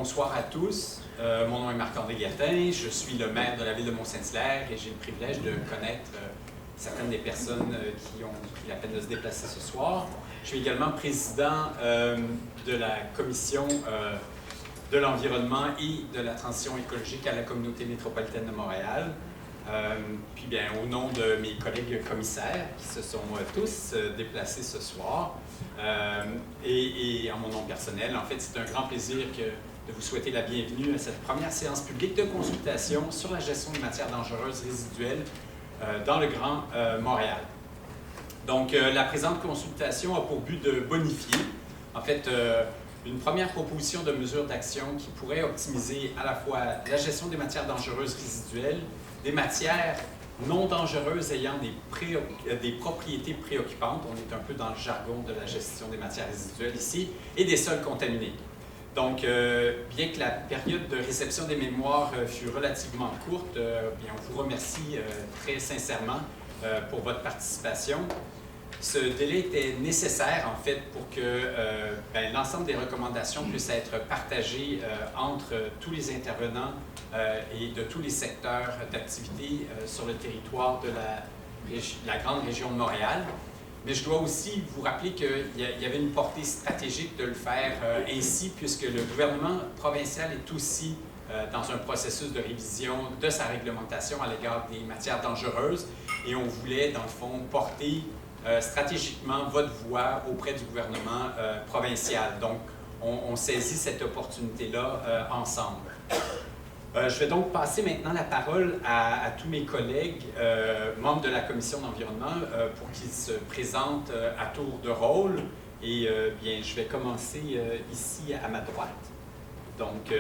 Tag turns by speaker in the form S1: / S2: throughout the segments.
S1: bonsoir à tous. Mon nom est Marc-André Guertin. Je suis le maire de la ville de Mont-Saint-Hilaire et j'ai le privilège de connaître certaines des personnes qui ont pris la peine de se déplacer ce soir. Je suis également président de la commission de l'environnement et de la transition écologique à la communauté métropolitaine de Montréal. Puis bien, au nom de mes collègues commissaires qui se sont tous déplacés ce soir, et en mon nom personnel, en fait, c'est un grand plaisir de vous souhaiter la bienvenue à cette première séance publique de consultation sur la gestion des matières dangereuses résiduelles dans le Grand Montréal. Donc, la présente consultation a pour but de bonifier, en fait, une première proposition de mesures d'action qui pourrait optimiser à la fois la gestion des matières dangereuses résiduelles, des matières non dangereuses ayant des propriétés préoccupantes, on est un peu dans le jargon de la gestion des matières résiduelles ici, et des sols contaminés. Donc, bien que la période de réception des mémoires fut relativement courte, bien, on vous remercie très sincèrement pour votre participation. Ce délai était nécessaire, en fait, pour que l'ensemble des recommandations puissent être partagées entre tous les intervenants et de tous les secteurs d'activité sur le territoire de la grande région de Montréal. Mais je dois aussi vous rappeler qu'il y avait une portée stratégique de le faire ainsi, puisque le gouvernement provincial est aussi dans un processus de révision de sa réglementation à l'égard des matières dangereuses, et on voulait, dans le fond, porter stratégiquement votre voix auprès du gouvernement provincial. Donc, on saisit cette opportunité-là ensemble. Je vais donc passer maintenant la parole à tous mes collègues, membres de la Commission d'environnement, pour qu'ils se présentent à tour de rôle. Et bien, je vais commencer ici à ma droite. Donc,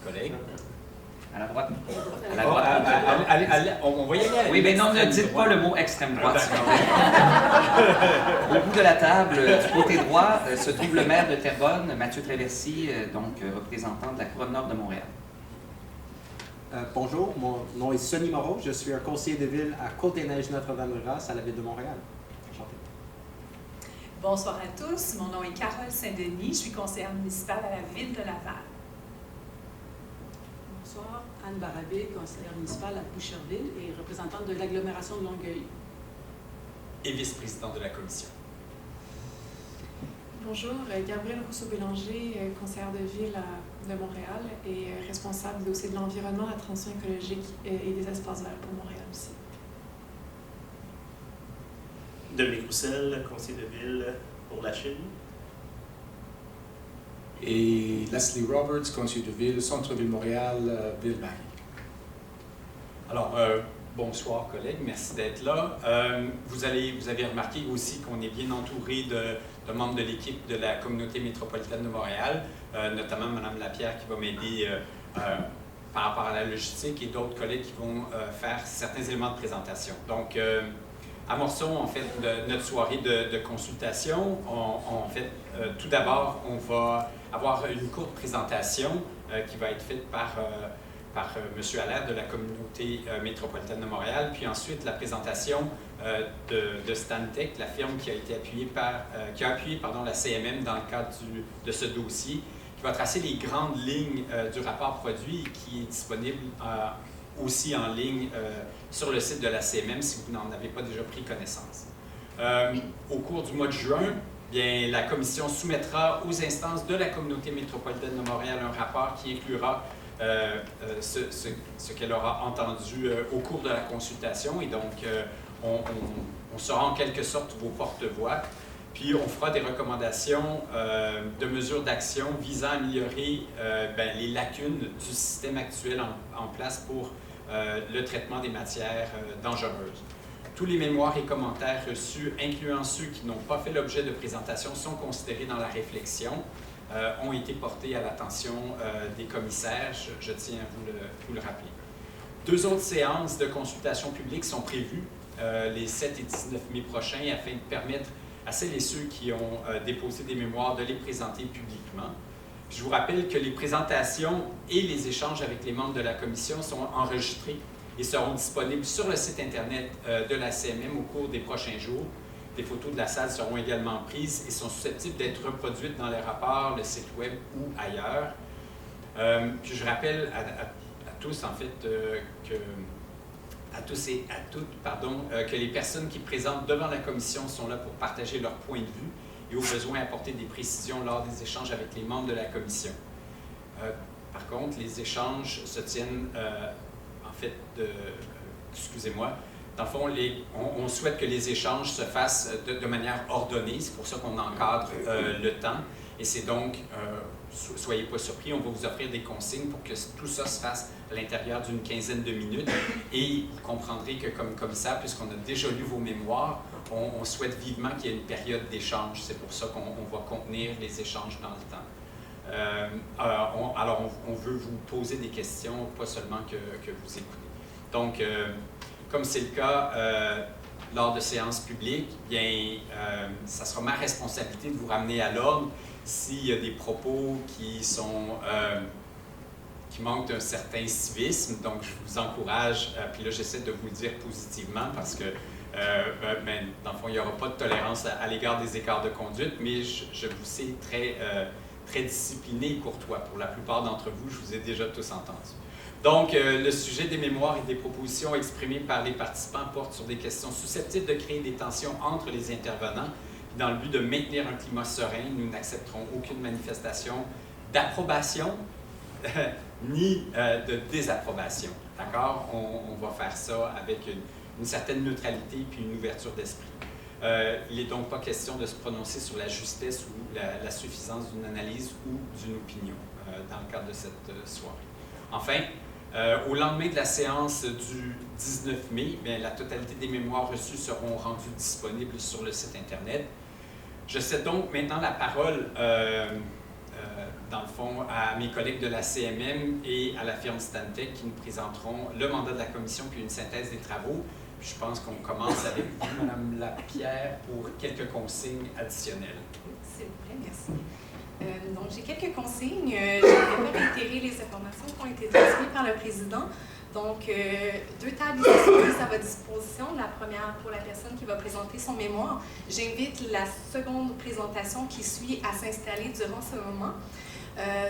S1: collègues.
S2: À la droite.
S1: À la droite. On va y aller.
S2: Oui, mais non, ne dites pas le mot extrême droite. Au bout de la table, du côté droit, se trouve le maire de Terrebonne, Mathieu Traversy, donc représentant de la Couronne Nord de Montréal.
S3: Bonjour, mon nom est Sonny Moreau. Je suis un conseiller de ville à Côte-des-Neiges Notre-Dame-de-Grâce à la ville de Montréal. Enchanté.
S4: Bonsoir à tous. Mon nom est Carole Saint-Denis. Je suis conseillère municipale à la ville de Laval.
S5: Bonsoir, Anne Barabé, conseillère municipale à Boucherville et représentante de l'agglomération de Longueuil.
S1: Et vice-présidente de la commission.
S6: Bonjour, Gabrielle Rousseau-Bélanger, conseillère de ville de Montréal et responsable du dossier de l'environnement, la transition écologique et des espaces verts pour Montréal aussi.
S7: Dominique Roussel, conseiller de ville pour la Chine.
S8: Et Leslie Roberts, conseiller de ville, Centre-Ville Montréal, Ville-Marie.
S1: Alors, bonsoir collègues, merci d'être là. Vous avez remarqué aussi qu'on est bien entouré de membres de l'équipe de la communauté métropolitaine de Montréal, notamment Mme Lapierre qui va m'aider par rapport à la logistique et d'autres collègues qui vont faire certains éléments de présentation. Donc, amorçons en fait notre soirée de consultation. Tout d'abord, on va avoir une courte présentation qui va être faite par M. Allaire de la communauté métropolitaine de Montréal, puis ensuite la présentation de Stantec, la firme qui a appuyé la CMM dans le cadre de ce dossier, qui va tracer les grandes lignes du rapport produit et qui est disponible aussi en ligne sur le site de la CMM si vous n'en avez pas déjà pris connaissance. Au cours du mois de juin, bien, la Commission soumettra aux instances de la communauté métropolitaine de Montréal un rapport qui inclura ce qu'elle aura entendu au cours de la consultation, et donc on sera en quelque sorte vos porte-voix. Puis on fera des recommandations de mesures d'action visant à améliorer les lacunes du système actuel en place pour le traitement des matières dangereuses. Tous les mémoires et commentaires reçus, incluant ceux qui n'ont pas fait l'objet de présentation, sont considérés dans la réflexion, ont été portés à l'attention des commissaires, je tiens à vous le rappeler. 2 autres séances de consultation publique sont prévues les 7 et 19 mai prochains afin de permettre à celles et ceux qui ont déposé des mémoires de les présenter publiquement. Je vous rappelle que les présentations et les échanges avec les membres de la commission sont enregistrés et seront disponibles sur le site Internet de la CMM au cours des prochains jours. des photos de la salle seront également prises et sont susceptibles d'être reproduites dans les rapports, le site web ou ailleurs. Puis je rappelle à tous, en fait, à tous et à toutes, que les personnes qui présentent devant la commission sont là pour partager leur point de vue et au besoin apporter des précisions lors des échanges avec les membres de la commission. Par contre, les échanges se tiennent, excusez-moi, dans le fond, on souhaite que les échanges se fassent de manière ordonnée, c'est pour ça qu'on encadre le temps, et c'est donc, soyez pas surpris, on va vous offrir des consignes pour que tout ça se fasse à l'intérieur d'une quinzaine de minutes, et vous comprendrez que comme commissaire, puisqu'on a déjà lu vos mémoires, on souhaite vivement qu'il y ait une période d'échange, c'est pour ça qu'on va contenir les échanges dans le temps. Alors, on veut vous poser des questions, pas seulement que vous écoutez. Donc, comme c'est le cas lors de séances publiques, bien, ça sera ma responsabilité de vous ramener à l'ordre s'il y a des propos qui manquent d'un certain civisme. Donc, je vous encourage, puis là, j'essaie de vous le dire positivement parce que, dans le fond, il n'y aura pas de tolérance à l'égard des écarts de conduite, mais je vous sais très discipliné et courtois. Pour la plupart d'entre vous, je vous ai déjà tous entendus. Donc, le sujet des mémoires et des propositions exprimées par les participants porte sur des questions susceptibles de créer des tensions entre les intervenants. Dans le but de maintenir un climat serein, nous n'accepterons aucune manifestation d'approbation ni de désapprobation. D'accord? On va faire ça avec une certaine neutralité puis une ouverture d'esprit. Il n'est donc pas question de se prononcer sur la justesse ou la suffisance d'une analyse ou d'une opinion dans le cadre de cette soirée. Enfin, au lendemain de la séance du 19 mai, bien, la totalité des mémoires reçues seront rendues disponibles sur le site Internet. Je cède donc maintenant la parole, dans le fond, à mes collègues de la CMM et à la firme Stantec qui nous présenteront le mandat de la commission puis une synthèse des travaux. Puis je pense qu'on commence avec vous, Mme Lapierre, pour quelques consignes additionnelles.
S6: S'il vous plaît, merci. Donc, j'ai quelques consignes. Je vais réitérer les informations qui ont été transmises par le président. Donc, 2 tables disponibles à votre disposition. La première pour la personne qui va présenter son mémoire. J'invite la seconde présentation qui suit à s'installer durant ce moment.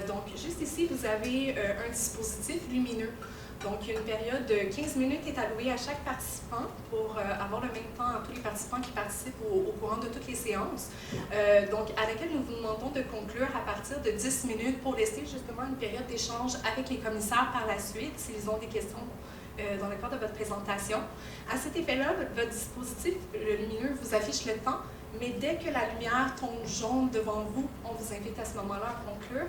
S6: Donc, juste ici, vous avez un dispositif lumineux. Donc, une période de 15 minutes est allouée à chaque participant pour avoir le même temps à tous les participants qui participent au courant de toutes les séances. Donc, à laquelle nous vous demandons de conclure à partir de 10 minutes pour laisser justement une période d'échange avec les commissaires par la suite, s'ils ont des questions dans le cadre de votre présentation. À cet effet-là, votre dispositif lumineux vous affiche le temps, mais dès que la lumière tombe jaune devant vous, on vous invite à ce moment-là à conclure.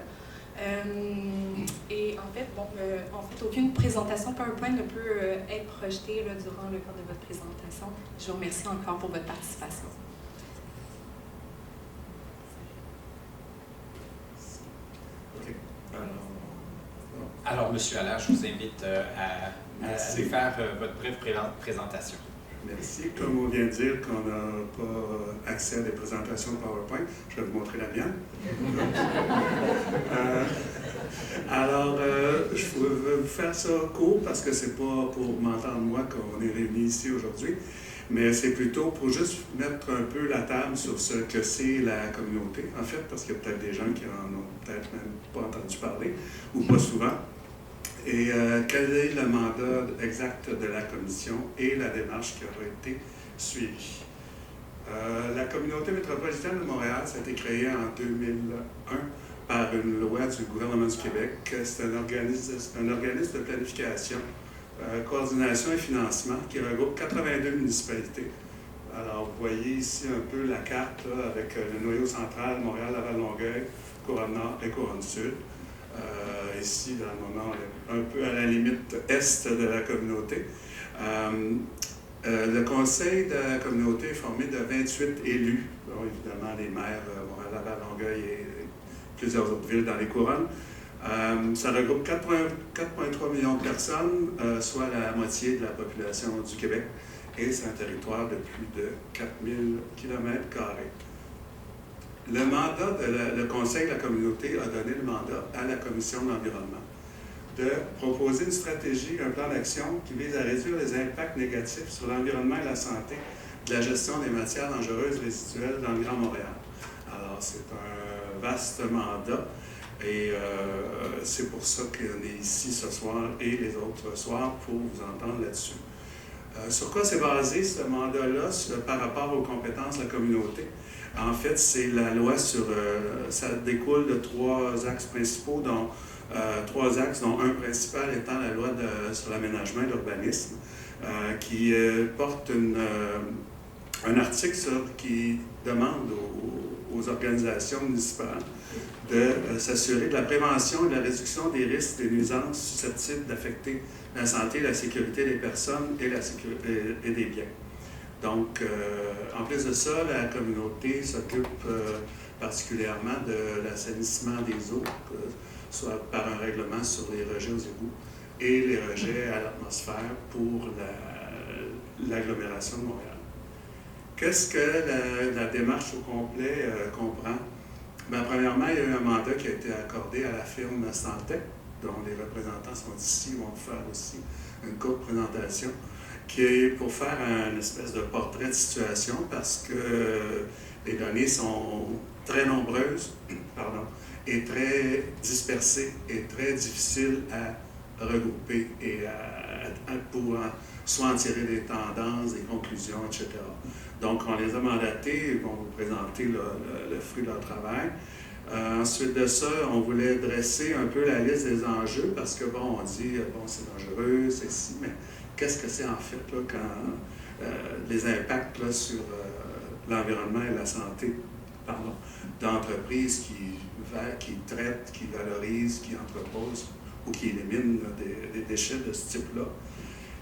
S6: Et en fait, aucune présentation PowerPoint ne peut être projetée durant le cadre de votre présentation. Je vous remercie encore pour votre participation.
S1: Alors, M. Allaire, je vous invite à aller faire votre brève présentation.
S9: Merci. Comme on vient de dire qu'on n'a pas accès à des présentations PowerPoint, je vais vous montrer la mienne. Alors, je veux vous faire ça court parce que c'est pas pour m'entendre moi qu'on est réunis ici aujourd'hui, mais c'est plutôt pour juste mettre un peu la table sur ce que c'est la communauté, en fait, parce qu'il y a peut-être des gens qui en ont peut-être même pas entendu parler, ou pas souvent. Et quel est le mandat exact de la commission et la démarche qui aura été suivie. La communauté métropolitaine de Montréal, ça a été créé en 2001 par une loi du gouvernement du Québec. C'est un organisme de planification, coordination et financement qui regroupe 82 municipalités. Alors, vous voyez ici un peu la carte là, avec le noyau central, Montréal, Laval, Longueuil, Couronne-Nord et Couronne-Sud. Ici, dans le moment, on est un peu à la limite est de la communauté. Le conseil de la communauté est formé de 28 élus, bon, évidemment les maires Montréal, Laval, Longueuil et plusieurs autres villes dans les couronnes. Ça regroupe 4,3 millions de personnes, soit la moitié de la population du Québec, et c'est un territoire de plus de 4000 km². Le mandat, le Conseil de la communauté a donné le mandat à la Commission de l'environnement de proposer une stratégie, un plan d'action qui vise à réduire les impacts négatifs sur l'environnement et la santé de la gestion des matières dangereuses résiduelles dans le Grand Montréal. Alors, c'est un vaste mandat et c'est pour ça qu'on est ici ce soir et les autres soirs pour vous entendre là-dessus. Sur quoi c'est basé ce mandat-là par rapport aux compétences de la communauté? En fait, c'est la loi ça découle de 3 axes principaux, dont 3 axes, dont un principal étant la loi sur l'aménagement et l'urbanisme, qui porte un article qui demande aux organisations municipales de s'assurer de la prévention et de la réduction des risques des nuisances susceptibles d'affecter la santé et la sécurité des personnes et des biens. Donc, en plus de ça, la communauté s'occupe particulièrement de l'assainissement des eaux, soit par un règlement sur les rejets aux égouts et les rejets à l'atmosphère pour l'agglomération de Montréal. Qu'est-ce que la démarche au complet comprend? Bien, premièrement, il y a eu un mandat qui a été accordé à la firme Stantec, dont les représentants sont ici, vont faire aussi une courte présentation, qui est pour faire une espèce de portrait de situation parce que les données sont très nombreuses et très dispersées et très difficiles à regrouper et pour soit en tirer des tendances, des conclusions, etc. Donc, on les a mandatés et vont vous présenter le fruit de leur travail. Ensuite de ça, on voulait dresser un peu la liste des enjeux parce que, bon, on dit, bon, c'est dangereux, c'est ci, mais qu'est-ce que c'est en fait là, quand les impacts là, sur l'environnement et la santé d'entreprises qui traitent, qui valorisent, qui entreposent ou qui éliminent des déchets de ce type-là.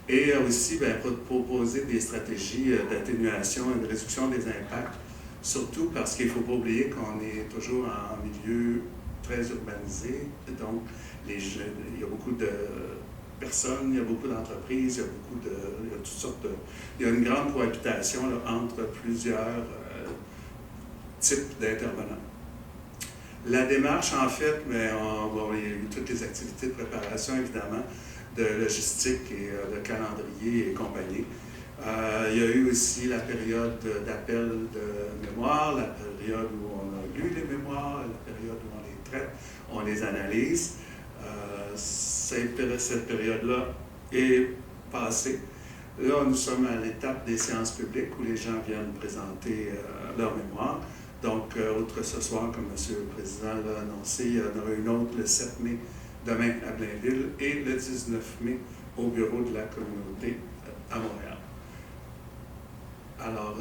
S9: Et aussi, bien, proposer des stratégies d'atténuation et de réduction des impacts, surtout parce qu'il ne faut pas oublier qu'on est toujours en milieu très urbanisé. Donc, il y a beaucoup de personnes, il y a beaucoup d'entreprises, il y a toutes sortes de... Il y a une grande cohabitation là, entre plusieurs types d'intervenants. La démarche, en fait, mais il y a eu toutes les activités de préparation, évidemment, de logistique et de calendrier et compagnie. Il y a eu aussi la période d'appel de mémoire, la période où on a lu les mémoires, la période où on les traite, on les analyse. Cette période-là est passée. Là, nous sommes à l'étape des séances publiques où les gens viennent présenter leur mémoire. Donc, outre ce soir, comme M. le Président l'a annoncé, il y en aura une autre le 7 mai, demain à Blainville, et le 19 mai au bureau de la communauté à Montréal. Alors,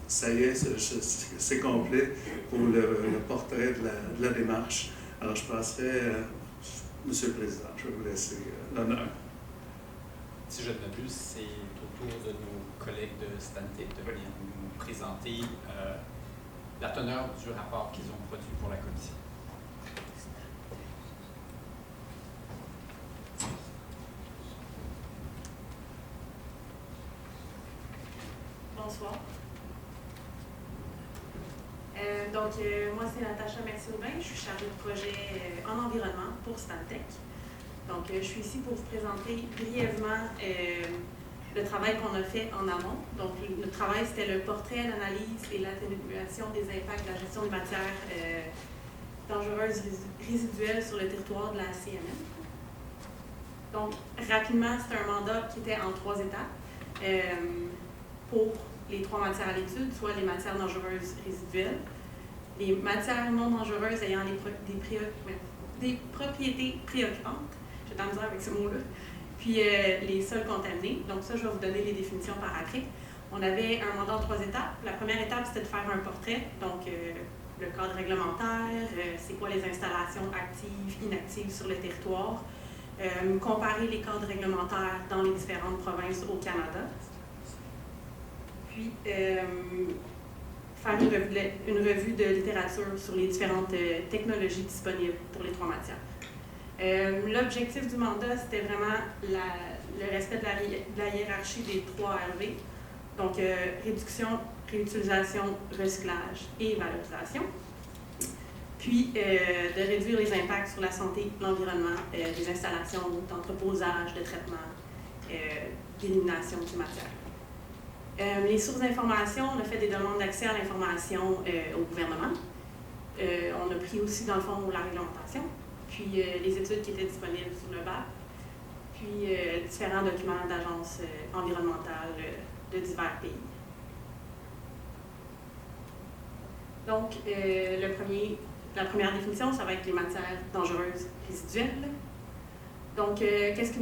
S9: ça y est, c'est complet pour le portrait de la démarche. Alors, je passerai, Monsieur le Président, je vais vous laisser l'honneur.
S1: Si je ne m'abuse, c'est au tour de nos collègues de Stantec de venir nous présenter la teneur du rapport qu'ils ont produit pour la Commission.
S10: Bonsoir. Moi, c'est Natacha Mercier-Aubin. Je suis chargée de projet en environnement pour Stantec. Donc, je suis ici pour vous présenter brièvement le travail qu'on a fait en amont. Donc, le travail, c'était le portrait, l'analyse et l'atténuation des impacts de la gestion des matières dangereuses résiduelles sur le territoire de la CMM. Donc, rapidement, c'est un mandat qui était en 3 étapes pour les 3 matières à l'étude, soit les matières dangereuses résiduelles, les matières non dangereuses ayant des propriétés préoccupantes, j'ai de la misère avec ce mot-là, puis les sols contaminés. Donc ça, je vais vous donner les définitions par après. On avait un mandat en 3 étapes. La première étape, c'était de faire un portrait, donc le cadre réglementaire, c'est quoi les installations actives, inactives sur le territoire, comparer les cadres réglementaires dans les différentes provinces au Canada, puis faire une revue de littérature sur les différentes technologies disponibles pour les 3 matières. L'objectif du mandat, c'était vraiment le respect de la hiérarchie des 3 RV, donc réduction, réutilisation, recyclage et valorisation, puis de réduire les impacts sur la santé, l'environnement, des installations d'entreposage, de traitement, d'élimination des matières. Les sources d'information, on a fait des demandes d'accès à l'information au gouvernement. On a pris aussi, dans le fond, la réglementation, puis les études qui étaient disponibles sur le BAP, puis différents documents d'agences environnementales de divers pays. Donc, la première définition, ça va être les matières dangereuses résiduelles. Donc, qu'est-ce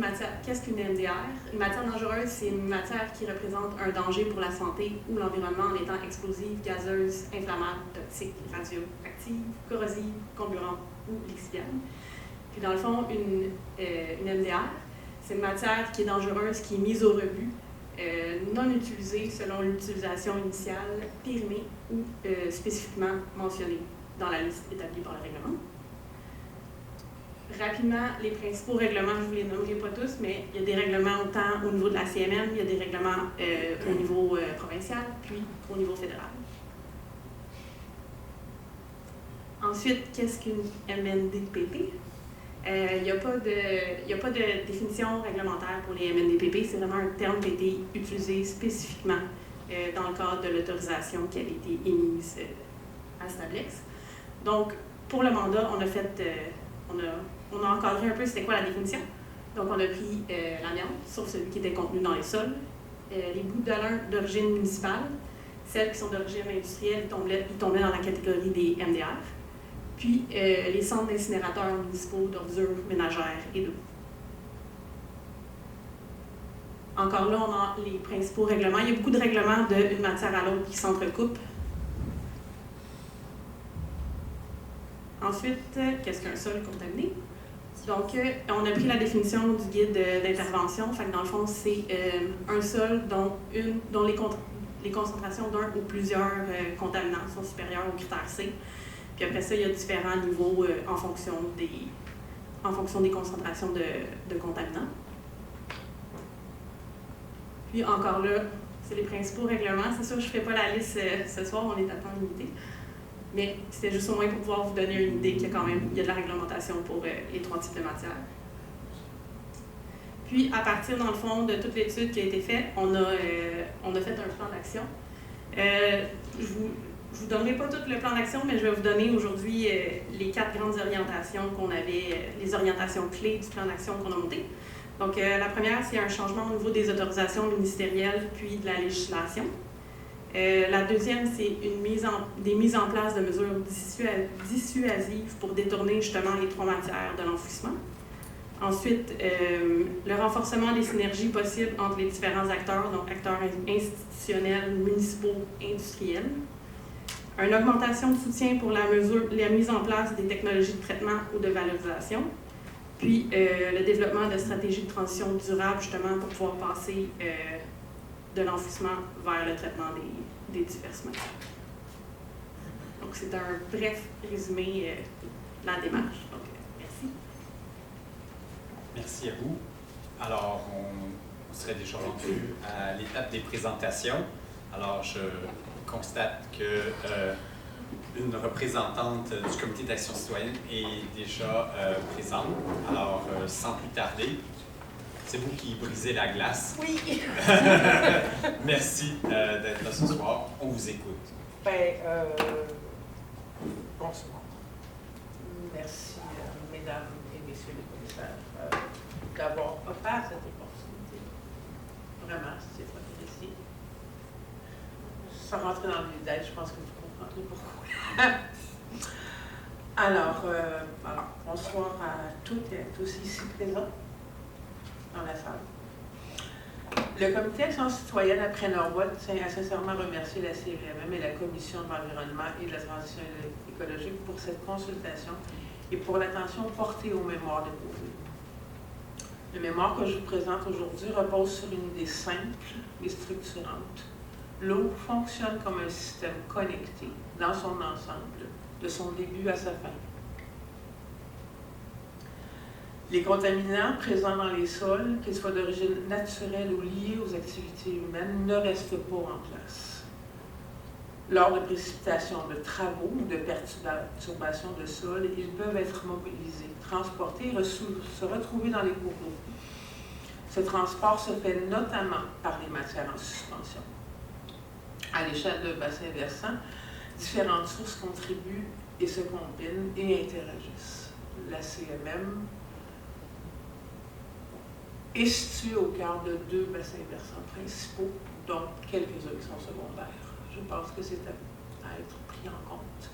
S10: qu'une MDR? Une matière dangereuse, c'est une matière qui représente un danger pour la santé ou l'environnement en étant explosive, gazeuse, inflammable, toxique, radioactive, corrosive, comburante ou lixivienne. Puis, dans le fond, une MDR, c'est une matière qui est dangereuse, qui est mise au rebut, non utilisée selon l'utilisation initiale, périmée ou spécifiquement mentionnée dans la liste établie par le règlement. Rapidement, les principaux règlements, je ne vous les nommerai pas tous, mais il y a des règlements autant au niveau de la CMM, il y a des règlements au niveau provincial, puis au niveau fédéral. Ensuite, qu'est-ce qu'une MNDPP? Il n'y a pas de définition réglementaire pour les MNDPP, c'est vraiment un terme qui a été utilisé spécifiquement dans le cadre de l'autorisation qui avait été émise à Stablex. Donc, pour le mandat, on a encadré un peu c'était quoi la définition. Donc, on a pris l'amiante, sauf celui qui était contenu dans les sols, les bouts de lin d'origine municipale, celles qui sont d'origine industrielle, ils tombaient dans la catégorie des MDR, puis les centres d'incinérateurs municipaux d'ordures ménagères et d'eau. Encore là, on a les principaux règlements. Il y a beaucoup de règlements d'une matière à l'autre qui s'entrecoupent. Ensuite, qu'est-ce qu'un sol contaminé? Donc, on a pris la définition du guide d'intervention. Fait que dans le fond, c'est un sol dont les concentrations d'un ou plusieurs contaminants sont supérieures au critère C. Puis après ça, il y a différents niveaux en fonction des concentrations de contaminants. Puis encore là, c'est les principaux règlements. C'est sûr que je ne ferai pas la liste ce soir, on est à temps limité. Mais c'était juste au moins pour pouvoir vous donner une idée qu'il y a quand même de la réglementation pour les 3 types de matières. Puis, à partir, dans le fond, de toute l'étude qui a été faite, on a fait un plan d'action. Je vous donnerai pas tout le plan d'action, mais je vais vous donner aujourd'hui les 4 grandes orientations qu'on avait, les orientations clés du plan d'action qu'on a monté. Donc, la première, c'est un changement au niveau des autorisations ministérielles puis de la législation. La deuxième, c'est des mises en place de mesures dissuasives pour détourner justement les 3 matières de l'enfouissement. Ensuite, le renforcement des synergies possibles entre les différents acteurs, donc acteurs institutionnels, municipaux, industriels. Une augmentation de soutien pour la mise en place des technologies de traitement ou de valorisation. Puis, le développement de stratégies de transition durable, justement, pour pouvoir passer de l'enfouissement vers le traitement des diverses matières. Donc, c'est un bref résumé de la démarche. Donc, merci.
S1: Merci à vous. Alors, on serait déjà rendu à l'étape des présentations. Alors, je constate que une représentante du Comité d'action citoyenne est déjà présente. Alors, sans plus tarder, c'est vous qui brisez la glace.
S11: Oui.
S1: Merci d'être là ce soir. On vous écoute.
S11: Bonsoir. Merci, mesdames et messieurs les commissaires, d'avoir offert cette opportunité. Vraiment, c'est très apprécié. Sans rentrer dans le détail, je pense que vous comprendrez pourquoi. Alors, bonsoir à toutes et à tous ici présents dans la salle. Le Comité Action citoyenne après Norwood tient à sincèrement remercier la CVMM et la Commission de l'environnement et de la transition écologique pour cette consultation et pour l'attention portée aux mémoires déposées. Le mémoire que je vous présente aujourd'hui repose sur une idée simple et structurante. L'eau fonctionne comme un système connecté dans son ensemble, de son début à sa fin. Les contaminants présents dans les sols, qu'ils soient d'origine naturelle ou liés aux activités humaines, ne restent pas en place. Lors de précipitations de travaux ou de perturbations de sol, ils peuvent être mobilisés, transportés et se retrouver dans les cours d'eau. Ce transport se fait notamment par les matières en suspension. À l'échelle de bassin versant, différentes sources contribuent et se combinent et interagissent. La CMM est située au cœur de 2 bassins versants principaux, dont quelques-uns qui sont secondaires. Je pense que c'est à être pris en compte.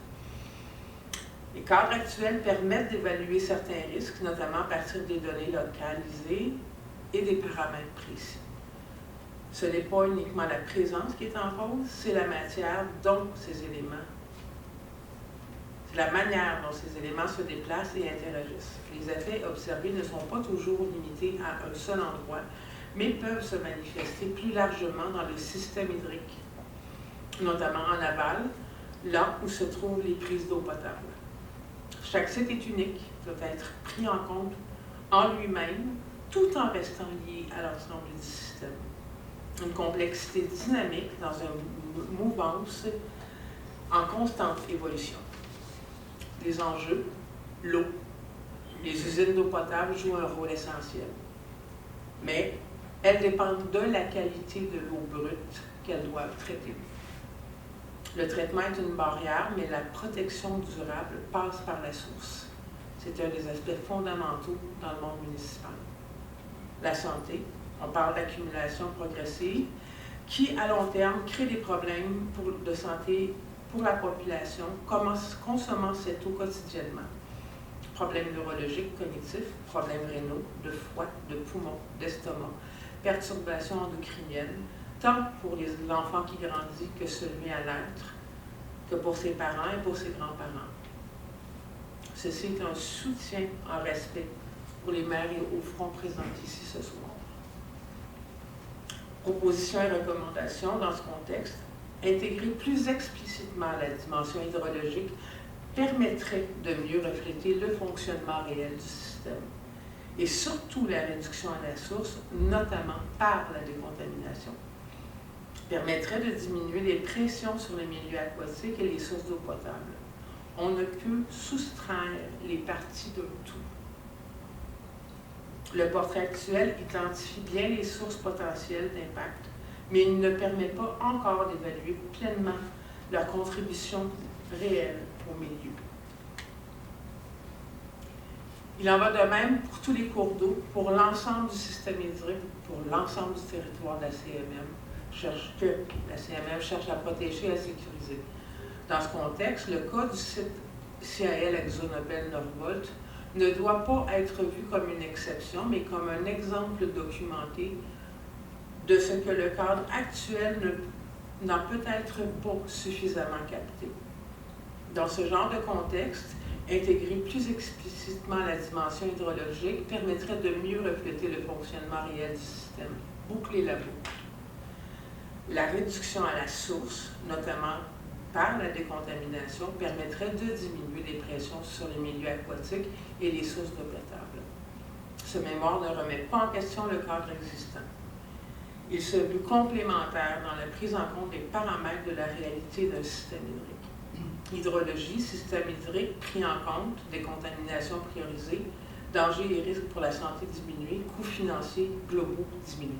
S11: Les cadres actuels permettent d'évaluer certains risques, notamment à partir des données localisées et des paramètres précis. Ce n'est pas uniquement la présence qui est en cause, c'est la matière dont ces éléments, c'est la manière dont ces éléments se déplacent et interagissent. Les effets observés ne sont pas toujours limités à un seul endroit, mais peuvent se manifester plus largement dans le système hydrique, notamment en aval, là où se trouvent les prises d'eau potable. Chaque site est unique, doit être pris en compte en lui-même, tout en restant lié à l'ensemble du système. Une complexité dynamique dans une mouvance en constante évolution. Des enjeux, l'eau. Les usines d'eau potable jouent un rôle essentiel. Mais elles dépendent de la qualité de l'eau brute qu'elles doivent traiter. Le traitement est une barrière, mais la protection durable passe par la source. C'est un des aspects fondamentaux dans le monde municipal. La santé, on parle d'accumulation progressive, qui, à long terme, crée des problèmes de santé pour la population, consommant cette eau quotidiennement. Problèmes neurologiques, cognitifs, problèmes rénaux, de foie, de poumons, d'estomac, perturbations endocriniennes, tant pour l'enfant qui grandit que celui à l'être, que pour ses parents et pour ses grands-parents. Ceci est un soutien en respect pour les mères et au front présents ici ce soir. Propositions et recommandations dans ce contexte, intégrer plus explicitement la dimension hydrologique permettrait de mieux refléter le fonctionnement réel du système et surtout la réduction à la source, notamment par la décontamination. Permettrait de diminuer les pressions sur les milieux aquatiques et les sources d'eau potable. On ne peut soustraire les parties d'un tout. Le portrait actuel identifie bien les sources potentielles d'impact, mais il ne permet pas encore d'évaluer pleinement leur contribution réelle au milieu. Il en va de même pour tous les cours d'eau, pour l'ensemble du système hydrique, pour l'ensemble du territoire de la CMM. La CMM cherche à protéger et à sécuriser. Dans ce contexte, le cas du site CAL AkzoNobel-Norvolt ne doit pas être vu comme une exception, mais comme un exemple documenté de ce que le cadre actuel n'a peut-être pas suffisamment capté. Dans ce genre de contexte, intégrer plus explicitement la dimension hydrologique permettrait de mieux refléter le fonctionnement réel du système. Boucler la boucle. La réduction à la source, notamment par la décontamination, permettrait de diminuer les pressions sur les milieux aquatiques et les sources d'eau potable. Ce mémoire ne remet pas en question le cadre existant. Il se veut complémentaire dans la prise en compte des paramètres de la réalité d'un système hydrique. Hydrologie, système hydrique pris en compte, décontamination priorisée, dangers et risques pour la santé diminués, coûts financiers globaux diminués.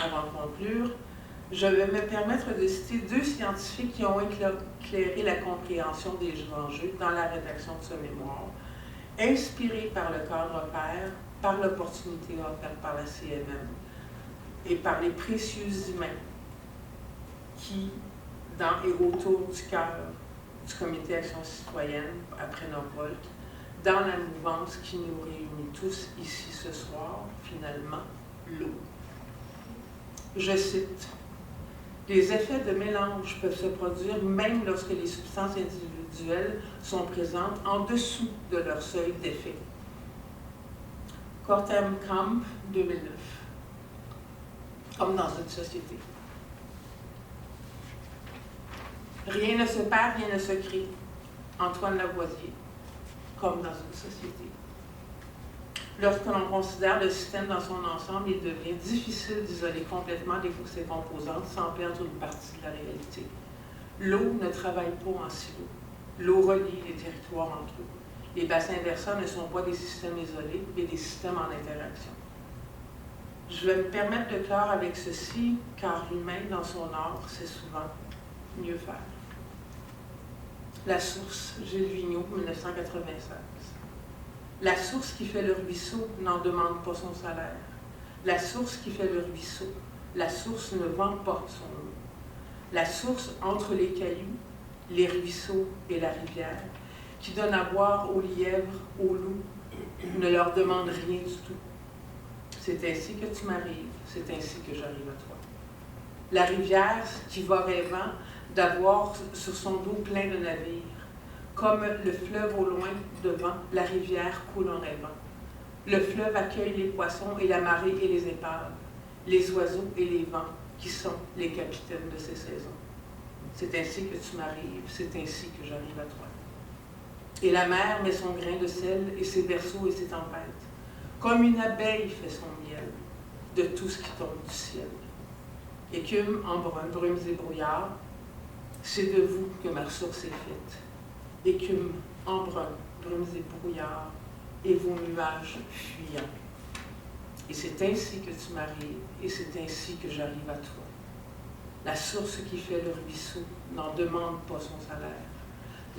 S11: Avant de conclure, je vais me permettre de citer 2 scientifiques qui ont éclairé la compréhension des enjeux dans la rédaction de ce mémoire, inspirés par le cadre pair, par l'opportunité offerte par la CMM et par les précieux humains qui, dans et autour du cœur du Comité Action citoyenne après Norvolt, dans la mouvance qui nous réunit tous ici ce soir, finalement, l'eau. Je cite. Les effets de mélange peuvent se produire même lorsque les substances individuelles sont présentes en dessous de leur seuil d'effet. Kortenkamp, 2009. Comme dans une société. Rien ne se perd, rien ne se crée. Antoine Lavoisier. Comme dans une société. Lorsque l'on considère le système dans son ensemble, il devient difficile d'isoler complètement ses composantes sans perdre une partie de la réalité. L'eau ne travaille pas en silo. L'eau relie les territoires entre eux. Les bassins versants ne sont pas des systèmes isolés, mais des systèmes en interaction. Je vais me permettre de clore avec ceci, car l'humain, dans son art, c'est souvent mieux faire. La source, Gilles Vigneault, 1996. La source qui fait le ruisseau n'en demande pas son salaire. La source qui fait le ruisseau, la source ne vend pas son eau. La source entre les cailloux, les ruisseaux et la rivière, qui donne à boire aux lièvres, aux loups, ne leur demande rien du tout. C'est ainsi que tu m'arrives, c'est ainsi que j'arrive à toi. La rivière qui va rêvant d'avoir sur son dos plein de navires. Comme le fleuve au loin devant, la rivière coule en rêvant. Le fleuve accueille les poissons et la marée et les épaves, les oiseaux et les vents qui sont les capitaines de ces saisons. C'est ainsi que tu m'arrives, c'est ainsi que j'arrive à toi. Et la mer met son grain de sel et ses berceaux et ses tempêtes. Comme une abeille fait son miel de tout ce qui tombe du ciel. Écume, embrun, brumes et brouillards, c'est de vous que ma source est faite. Écume, embrun, brumes et brouillards, et vos nuages fuyants. Et c'est ainsi que tu m'arrives, et c'est ainsi que j'arrive à toi. La source qui fait le ruisseau n'en demande pas son salaire.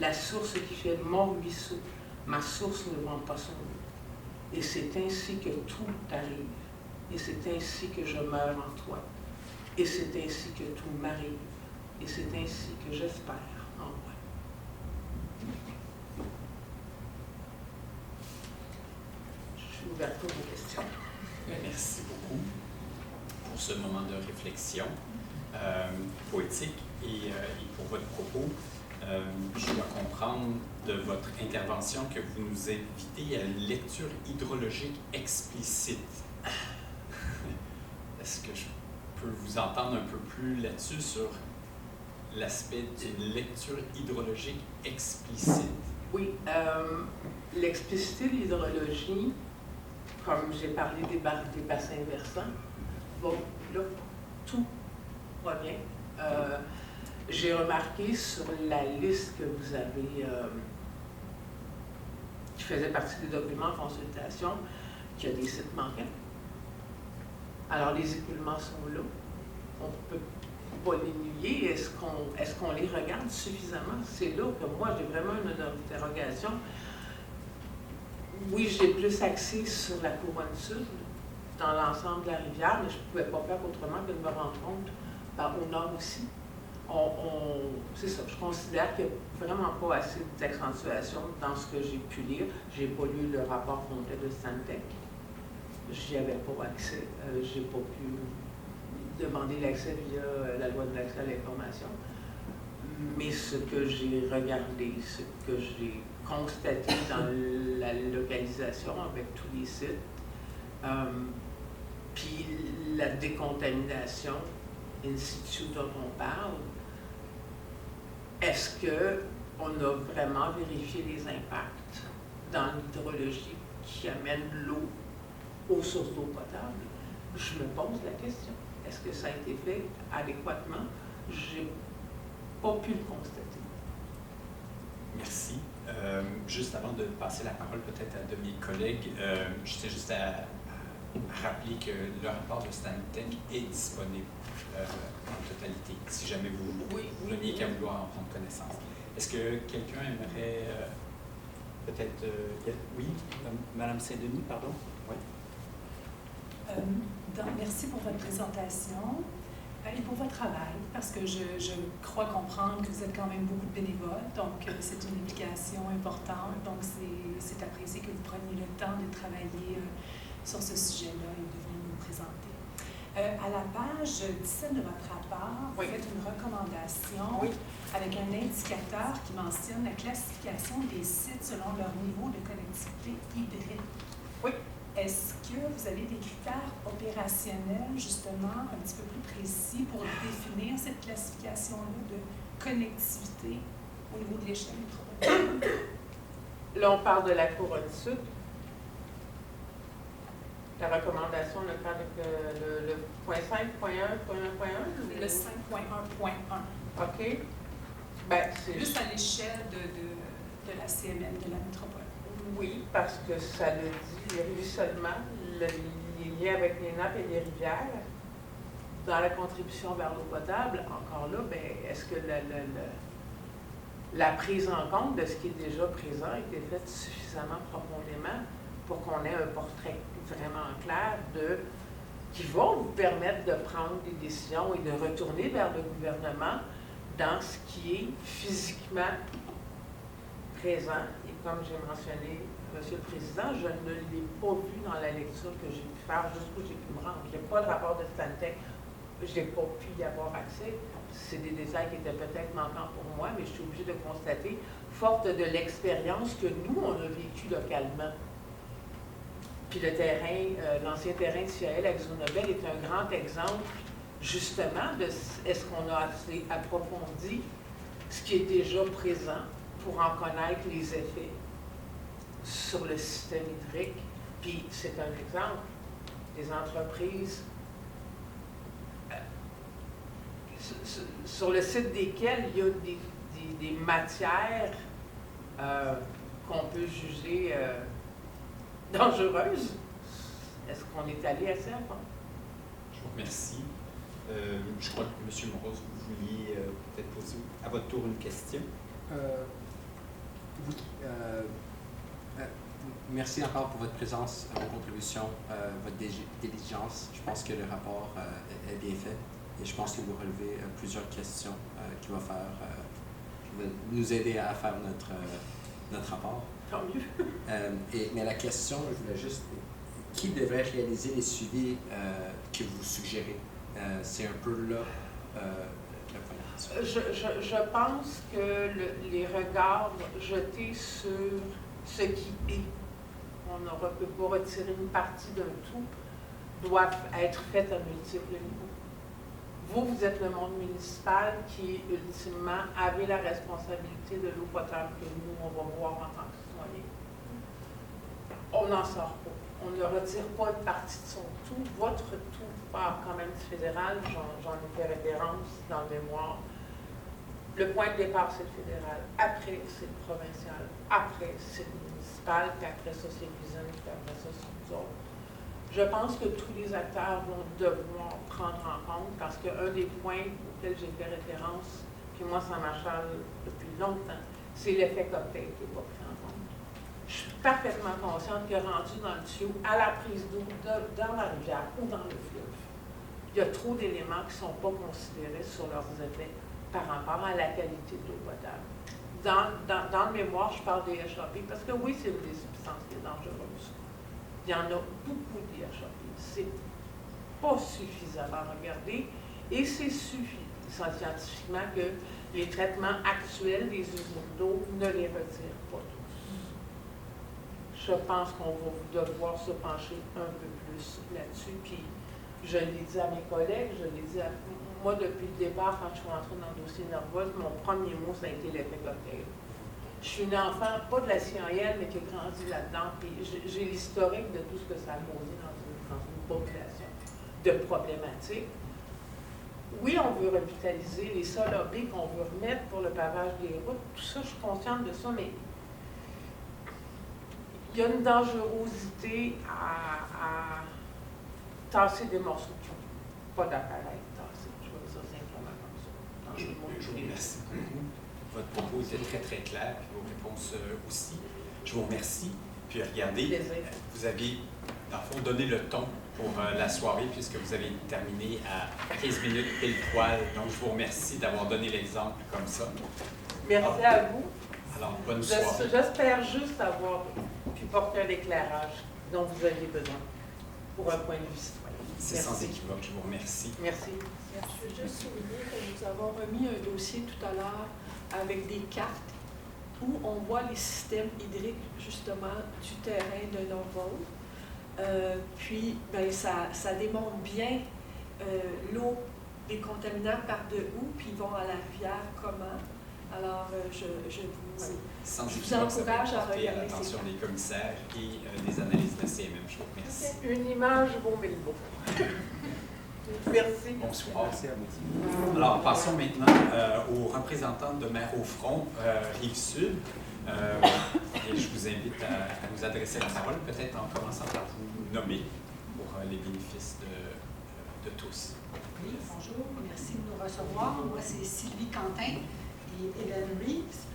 S11: La source qui fait mon ruisseau, ma source ne vend pas son eau. Et c'est ainsi que tout arrive. Et c'est ainsi que je meurs en toi. Et c'est ainsi que tout m'arrive. Et c'est ainsi que j'espère en moi. Je suis ouverte pour vos questions.
S1: Merci beaucoup pour ce moment de réflexion poétique et pour votre propos. Je dois comprendre de votre intervention que vous nous invitez à une lecture hydrologique explicite. Est-ce que je peux vous entendre un peu plus là-dessus sur l'aspect d'une lecture hydrologique explicite?
S11: Oui, l'explicité de l'hydrologie, comme j'ai parlé des bassins versants, bon, là, tout va bien. J'ai remarqué sur la liste que vous avez, qui faisait partie des documents en consultation, qu'il y a des sites manquants. Alors, les écoulements sont là. On ne peut pas les nier. Est-ce qu'on les regarde suffisamment? C'est là que moi, j'ai vraiment une interrogation. Oui, j'ai plus axé sur la couronne sud, dans l'ensemble de la rivière, mais je ne pouvais pas faire autrement que de me rendre compte au nord aussi. C'est ça, je considère qu'il n'y a vraiment pas assez d'accentuation dans ce que j'ai pu lire. Je n'ai pas lu le rapport complet de Stantec. J'y avais pas accès. Je n'ai pas pu demander l'accès via la loi de l'accès à l'information. Mais ce que j'ai regardé, ce que j'ai constaté dans la localisation avec tous les sites, puis la décontamination in situ dont on parle, est-ce qu'on a vraiment vérifié les impacts dans l'hydrologie qui amène l'eau aux sources d'eau potable? Je me pose la question. Est-ce que ça a été fait adéquatement? Je n'ai pas pu le constater.
S1: Merci. Juste avant de passer la parole peut-être à de mes collègues, je tiens juste à rappeler que le rapport de Stantec est disponible en totalité, si jamais vous n'aviez qu'à vouloir en prendre connaissance. Est-ce que quelqu'un aimerait peut-être... oui, Madame Saint-Denis, pardon. Oui.
S4: Merci pour votre présentation et pour votre travail, parce que je crois comprendre que vous êtes quand même beaucoup de bénévoles, donc c'est une implication importante, donc c'est apprécié que vous preniez le temps de travailler sur ce sujet-là et de venir nous présenter. À la page 17 de votre rapport, vous faites une recommandation avec un indicateur qui mentionne la classification des sites selon leur niveau de connectivité hydrique.
S11: Oui.
S4: Est-ce que vous avez des critères opérationnels, justement, un petit peu plus précis pour définir cette classification-là de connectivité au niveau de l'échelle métropolitaine?
S11: Là, on parle de la couronne sud. La recommandation, le cas avec le point 5.1,
S4: Le 5.1.1.
S11: OK. Ben, c'est
S4: juste à l'échelle de la CMM de la métropole.
S11: Oui, parce que ça le dit, le ruissellement, les lien avec les nappes et les rivières, dans la contribution vers l'eau potable, encore là, ben, est-ce que la prise en compte de ce qui est déjà présent a été faite suffisamment profondément pour qu'on ait un portrait vraiment clair qui va vous permettre de prendre des décisions et de retourner vers le gouvernement dans ce qui est physiquement présent. Et comme j'ai mentionné, Monsieur le Président, je ne l'ai pas vu dans la lecture que j'ai pu faire, jusqu'où j'ai pu me rendre. Il n'y a pas de rapport de Stantec, je n'ai pas pu y avoir accès. C'est des détails qui étaient peut-être manquants pour moi, mais je suis obligée de constater, forte de l'expérience que nous, on a vécu localement. Puis le terrain, l'ancien terrain de Ciel à Xonobel est un grand exemple, justement, de est-ce qu'on a assez approfondi ce qui est déjà présent pour en connaître les effets sur le système hydrique. Puis c'est un exemple des entreprises sur le site desquelles il y a des matières qu'on peut juger dangereuses. Est-ce qu'on est allé assez à fond?
S1: Je vous remercie. Je crois que M. Moreau, vous vouliez peut-être poser à votre tour une question.
S3: Oui. Merci encore pour votre présence, vos contributions, votre diligence. Je pense que le rapport est bien fait et je pense que vous relevez plusieurs questions qui vont nous aider à faire notre rapport.
S11: Tant mieux.
S3: Mais la question, je voulais juste, qui devrait réaliser les suivis que vous suggérez? C'est un peu là le point.
S11: Je pense que les regards jetés sur ce qui est, on ne peut pas retirer une partie d'un tout, doivent être faits à multiples niveaux. Vous êtes le monde municipal qui, ultimement, avez la responsabilité de l'eau potable que nous, on va voir en tant que citoyens. On n'en sort pas. On ne retire pas une partie de son tout. Votre tout part quand même du fédéral. J'en ai fait référence dans le mémoire. Le point de départ, c'est le fédéral. Après, c'est le provincial. Après, c'est le municipal. Puis après ça, c'est l'usine. Puis après ça, c'est nous autres. Je pense que tous les acteurs vont devoir prendre en compte, parce qu'un des points auxquels j'ai fait référence, puis moi, ça m'achale depuis longtemps, c'est l'effet cocktail qui n'est pas pris en compte. Je suis parfaitement consciente que rendu dans le tuyau, à la prise d'eau, dans la rivière ou dans le fleuve, il y a trop d'éléments qui ne sont pas considérés sur leurs effets par rapport à la qualité de l'eau potable. Dans le mémoire, je parle des HAP, parce que oui, c'est une des substances qui est dangereuse. Il y en a beaucoup de HAP. C'est pas suffisamment regardé et c'est suffisant scientifiquement que les traitements actuels des usines d'eau ne les retirent pas tous. Je pense qu'on va devoir se pencher un peu plus là-dessus. Puis je l'ai dit à mes collègues, je l'ai dit à moi depuis le départ, quand je suis rentrée dans le dossier Norvois, mon premier mot, ça a été l'effet cocktail. Je suis une enfant, pas de la CIEL, mais qui a grandi là-dedans. Puis j'ai l'historique de tout ce que ça a causé dans une population de problématiques. Oui, on veut revitaliser les sols obliques qu'on veut remettre pour le pavage des routes. Tout ça, je suis consciente de ça, mais il y a une dangerosité à tasser des morceaux de tout. Pas d'appareil tasser. Je vois ça simplement comme ça.
S1: Je vous remercie beaucoup. Votre propos était très, très clair, puis vos réponses aussi. Je vous remercie. Puis regardez, vous avez, dans le fond, donné le ton pour la soirée, puisque vous avez terminé à 15 minutes pile poil. Donc, je vous remercie d'avoir donné l'exemple comme ça.
S11: Merci à vous.
S1: Alors, bonne soirée.
S11: J'espère juste avoir pu porter un éclairage dont vous aviez besoin pour un point de vue citoyen.
S1: C'est sans équivoque. Je vous remercie.
S11: Merci.
S12: Je veux juste souligner que nous avons remis un dossier tout à l'heure avec des cartes où on voit les systèmes hydriques, justement, du terrain de Norvold. Puis, ben, ça démontre bien l'eau, les contaminants partent de où, puis ils vont à la rivière comment. Alors, je vous encourage à regarder
S1: l'attention des commissaires et des analyses de CMM. Je vous remercie.
S11: Une image vaut mille mots. Merci.
S1: Bonsoir.
S3: Merci à vous.
S1: Alors, passons maintenant aux représentants de Maire au Front, Rive-Sud. Et je vous invite à vous adresser la parole, peut-être en commençant par vous nommer pour les bénéfices de tous.
S13: Oui, bonjour, merci de nous recevoir. Moi, c'est Sylvie Quentin et Hélène Reeves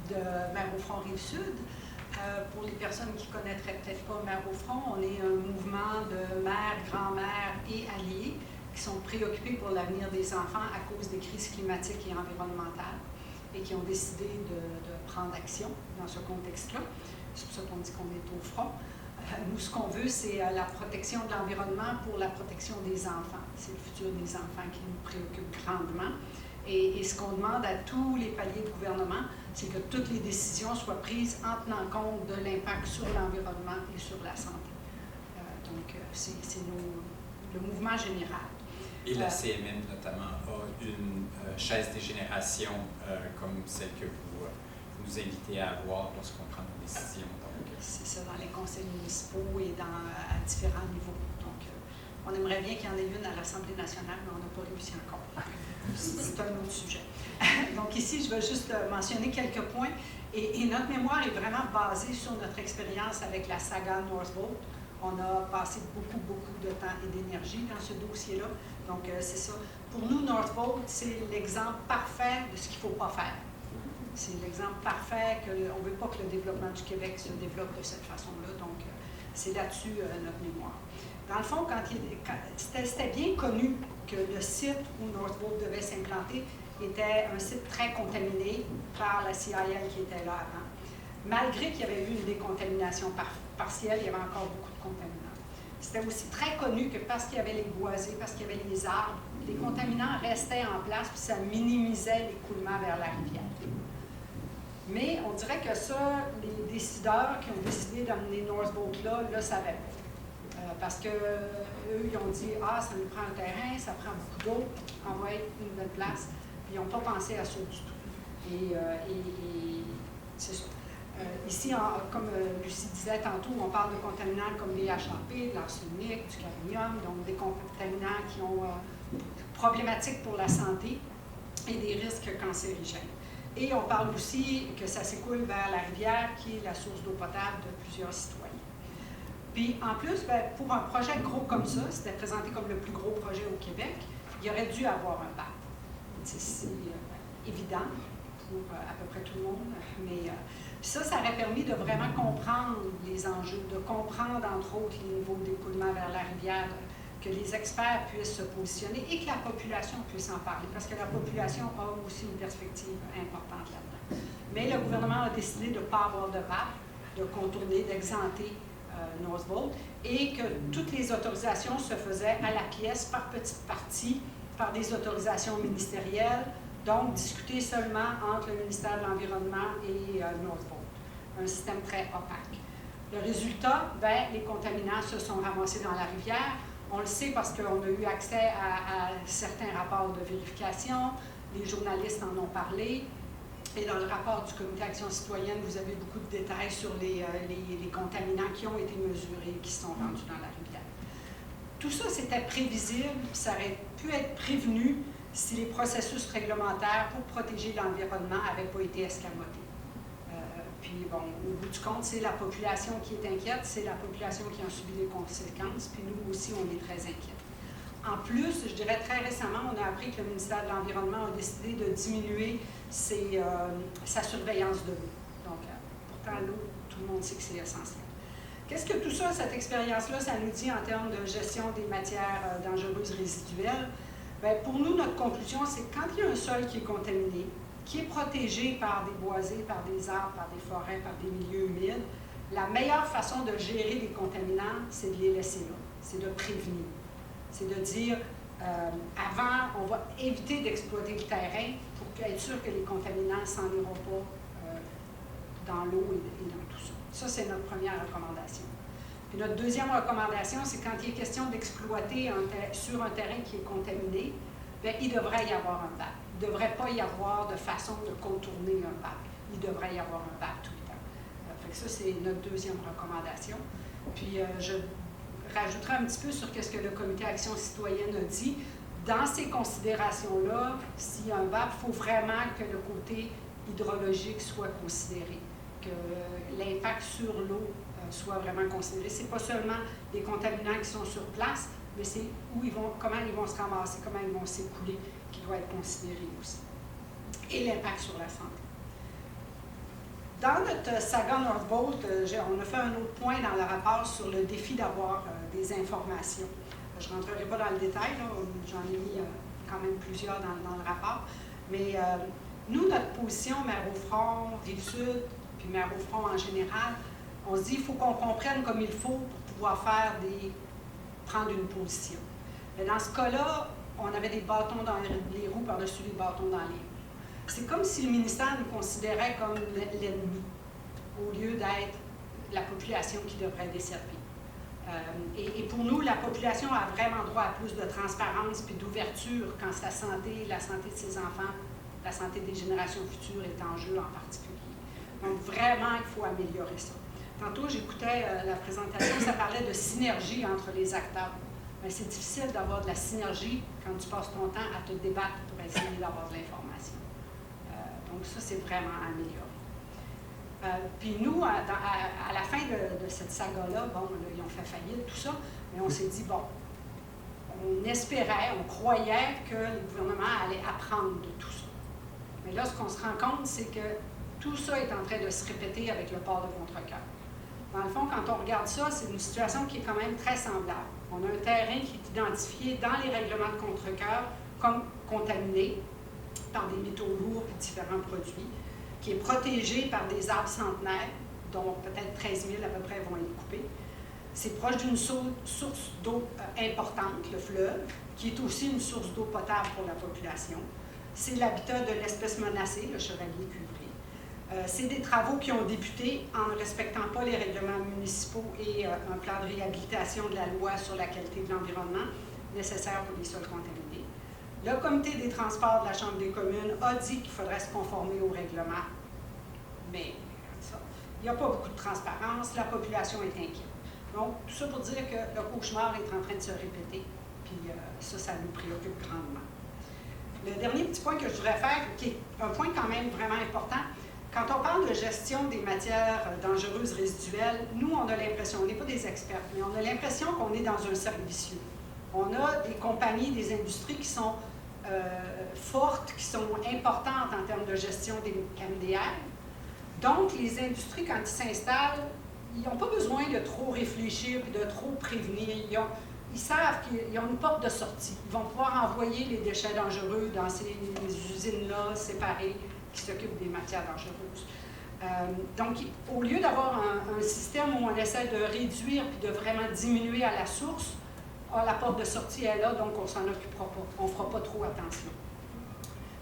S13: de Mer-au-Front-Rive-Sud. Pour les personnes qui ne connaîtraient peut-être pas Mer-au-Front, on est un mouvement de mères, grands-mères et alliés qui sont préoccupés pour l'avenir des enfants à cause des crises climatiques et environnementales et qui ont décidé de prendre action dans ce contexte-là. C'est pour ça qu'on dit qu'on est au front. Nous, ce qu'on veut, c'est la protection de l'environnement pour la protection des enfants. C'est le futur des enfants qui nous préoccupe grandement. Et ce qu'on demande à tous les paliers de gouvernement, c'est que toutes les décisions soient prises en tenant compte de l'impact sur l'environnement et sur la santé. Donc, c'est le mouvement général.
S1: Et la CMN, notamment, a une chaise des générations comme celle que vous nous invitez à avoir lorsqu'on prend nos décisions.
S13: C'est ça, dans les conseils municipaux et à différents niveaux. Donc, on aimerait bien qu'il y en ait une à l'Assemblée nationale, mais on n'a pas réussi encore. C'est un autre sujet. Donc ici, je vais juste mentionner quelques points. Et notre mémoire est vraiment basée sur notre expérience avec la saga Northvolt. On a passé beaucoup de temps et d'énergie dans ce dossier-là. Donc, c'est ça. Pour nous, Northvolt, c'est l'exemple parfait de ce qu'il ne faut pas faire. C'est l'exemple parfait qu'on ne veut pas que le développement du Québec se développe de cette façon-là. Donc, c'est là-dessus notre mémoire. Dans le fond, c'était bien connu que le site où Northvolt devait s'implanter était un site très contaminé par la CIL qui était là avant. Malgré qu'il y avait eu une décontamination partielle, il y avait encore beaucoup de contaminants. C'était aussi très connu que parce qu'il y avait les boisés, parce qu'il y avait les arbres, les contaminants restaient en place puis ça minimisait l'écoulement vers la rivière. Mais on dirait que ça, les décideurs qui ont décidé d'amener Northvolt là ne savaient pas. Parce qu'eux, ils ont dit « Ah, ça nous prend un terrain, ça prend beaucoup d'eau, on va être une nouvelle place. » Puis ils n'ont pas pensé à ça du tout. Et c'est ça. Ici, comme Lucie disait tantôt, on parle de contaminants comme les HAP, de l'arsenic, du cadmium, donc des contaminants qui ont problématiques pour la santé et des risques cancérigènes. Et on parle aussi que ça s'écoule vers la rivière, qui est la source d'eau potable de plusieurs citoyens. Puis en plus, pour un projet gros comme ça, c'était présenté comme le plus gros projet au Québec, il aurait dû avoir un BAP. C'est évident pour à peu près tout le monde, mais ça aurait permis de vraiment comprendre les enjeux, de comprendre entre autres les niveaux d'écoulement vers la rivière, que les experts puissent se positionner et que la population puisse en parler, parce que la population a aussi une perspective importante là-dedans. Mais le gouvernement a décidé de ne pas avoir de BAP, de contourner, d'exenter Northvolt, et que toutes les autorisations se faisaient à la pièce, par petites parties, par des autorisations ministérielles, donc discutées seulement entre le ministère de l'Environnement et Northvolt. Un système très opaque. Le résultat, les contaminants se sont ramassés dans la rivière. On le sait parce qu'on a eu accès à certains rapports de vérification, les journalistes en ont parlé, et dans le rapport du Comité Action citoyenne, vous avez beaucoup de détails sur les contaminants qui ont été mesurés et qui sont rendus dans la rivière. Tout ça, c'était prévisible, ça aurait pu être prévenu si les processus réglementaires pour protéger l'environnement n'avaient pas été escamotés. Puis, bon, au bout du compte, c'est la population qui est inquiète, c'est la population qui a subi les conséquences, puis nous aussi, on est très inquiets. En plus, je dirais très récemment, on a appris que le ministère de l'Environnement a décidé de diminuer sa surveillance de l'eau. Donc, pourtant, l'eau, tout le monde sait que c'est essentiel. Qu'est-ce que tout ça, cette expérience-là, ça nous dit en termes de gestion des matières dangereuses résiduelles? Bien, pour nous, notre conclusion, c'est que quand il y a un sol qui est contaminé, qui est protégé par des boisés, par des arbres, par des forêts, par des milieux humides, la meilleure façon de gérer les contaminants, c'est de les laisser là, c'est de prévenir. C'est de dire, avant, on va éviter d'exploiter le terrain pour être sûr que les contaminants ne s'en iront pas dans l'eau et dans tout ça. Ça, c'est notre première recommandation. Puis notre deuxième recommandation, c'est quand il est question d'exploiter sur un terrain qui est contaminé, bien, il devrait y avoir un BAP. Il ne devrait pas y avoir de façon de contourner un BAP. Il devrait y avoir un BAP tout le temps. Fait que ça, c'est notre deuxième recommandation. Puis, je rajouterai un petit peu sur ce que le Comité Action citoyenne a dit. Dans ces considérations-là, s'il y a un BAP, il faut vraiment que le côté hydrologique soit considéré, que l'impact sur l'eau soit vraiment considéré. Ce n'est pas seulement les contaminants qui sont sur place, mais c'est comment ils vont se ramasser, comment ils vont s'écouler, qui doit être considéré aussi. Et l'impact sur la santé. Dans notre saga Northvolt, on a fait un autre point dans le rapport sur le défi d'avoir des informations. Je ne rentrerai pas dans le détail, j'en ai mis quand même plusieurs dans le rapport, mais nous, notre position, Maire-au-Front, Rive-Sud, puis Maire-au-Front en général, on se dit qu'il faut qu'on comprenne comme il faut pour pouvoir prendre une position. Mais dans ce cas-là, on avait des bâtons dans les roues par-dessus les bâtons dans les roues. C'est comme si le ministère nous considérait comme l'ennemi, au lieu d'être la population qui devrait desservir. Et pour nous, la population a vraiment droit à plus de transparence puis d'ouverture quand la santé de ses enfants, la santé des générations futures est en jeu en particulier. Donc vraiment, il faut améliorer ça. Tantôt, j'écoutais la présentation, ça parlait de synergie entre les acteurs. Mais c'est difficile d'avoir de la synergie quand tu passes ton temps à te débattre pour essayer d'avoir de l'information. Donc ça, c'est vraiment amélioré. Puis nous, à la fin de cette saga-là, bon, là, ils ont fait faillite, tout ça, mais on s'est dit, bon, on espérait, on croyait que le gouvernement allait apprendre de tout ça. Mais là, ce qu'on se rend compte, c'est que tout ça est en train de se répéter avec le port de Contrecœur. Dans le fond, quand on regarde ça, c'est une situation qui est quand même très semblable. On a un terrain qui est identifié dans les règlements de Contrecœur comme contaminé par des métaux lourds et différents produits, qui est protégé par des arbres centenaires, dont peut-être 13 000 à peu près vont être coupés. C'est proche d'une source d'eau importante, le fleuve, qui est aussi une source d'eau potable pour la population. C'est l'habitat de l'espèce menacée, le chevalier cuivré. C'est des travaux qui ont débuté en ne respectant pas les règlements municipaux et un plan de réhabilitation de la loi sur la qualité de l'environnement nécessaire pour les sols contaminés. Le comité des transports de la Chambre des communes a dit qu'il faudrait se conformer au règlement, mais ça, il n'y a pas beaucoup de transparence, la population est inquiète. Donc, tout ça pour dire que le cauchemar est en train de se répéter, puis ça nous préoccupe grandement. Le dernier petit point que je voudrais faire, qui est un point quand même vraiment important, quand on parle de gestion des matières dangereuses résiduelles, nous, on a l'impression, on n'est pas des experts, mais on a l'impression qu'on est dans un cercle vicieux. On a des compagnies, des industries qui sont fortes, qui sont importantes en termes de gestion des MDR. Donc, les industries, quand ils s'installent, ils n'ont pas besoin de trop réfléchir et de trop prévenir. Ils savent qu'ils ont une porte de sortie. Ils vont pouvoir envoyer les déchets dangereux dans ces usines-là séparées qui s'occupent des matières dangereuses. Donc, au lieu d'avoir un système où on essaie de réduire puis de vraiment diminuer à la source, la porte de sortie est là, donc on ne s'en occupera pas. On ne fera pas trop attention.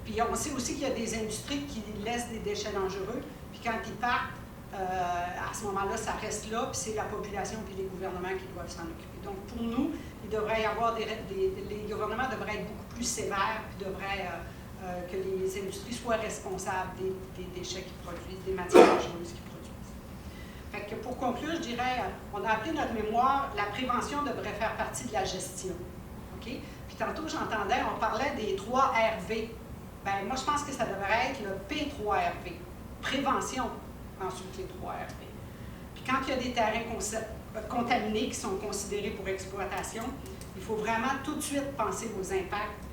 S13: Puis on sait aussi qu'il y a des industries qui laissent des déchets dangereux, puis quand ils partent, à ce moment-là, ça reste là, puis c'est la population puis les gouvernements qui doivent s'en occuper. Donc pour nous, il devrait y avoir les gouvernements devraient être beaucoup plus sévères, puis devraient que les industries soient responsables des déchets qu'ils produisent, des matières dangereuses qu'ils produisent. Fait que pour conclure, je dirais, on a appelé notre mémoire « La prévention devrait faire partie de la gestion ». Okay? Puis tantôt, j'entendais, on parlait des 3 RV. Bien, moi, je pense que ça devrait être le P3RV. Prévention, ensuite les 3 RV. Puis quand il y a des terrains contaminés qui sont considérés pour exploitation, il faut vraiment tout de suite penser aux impacts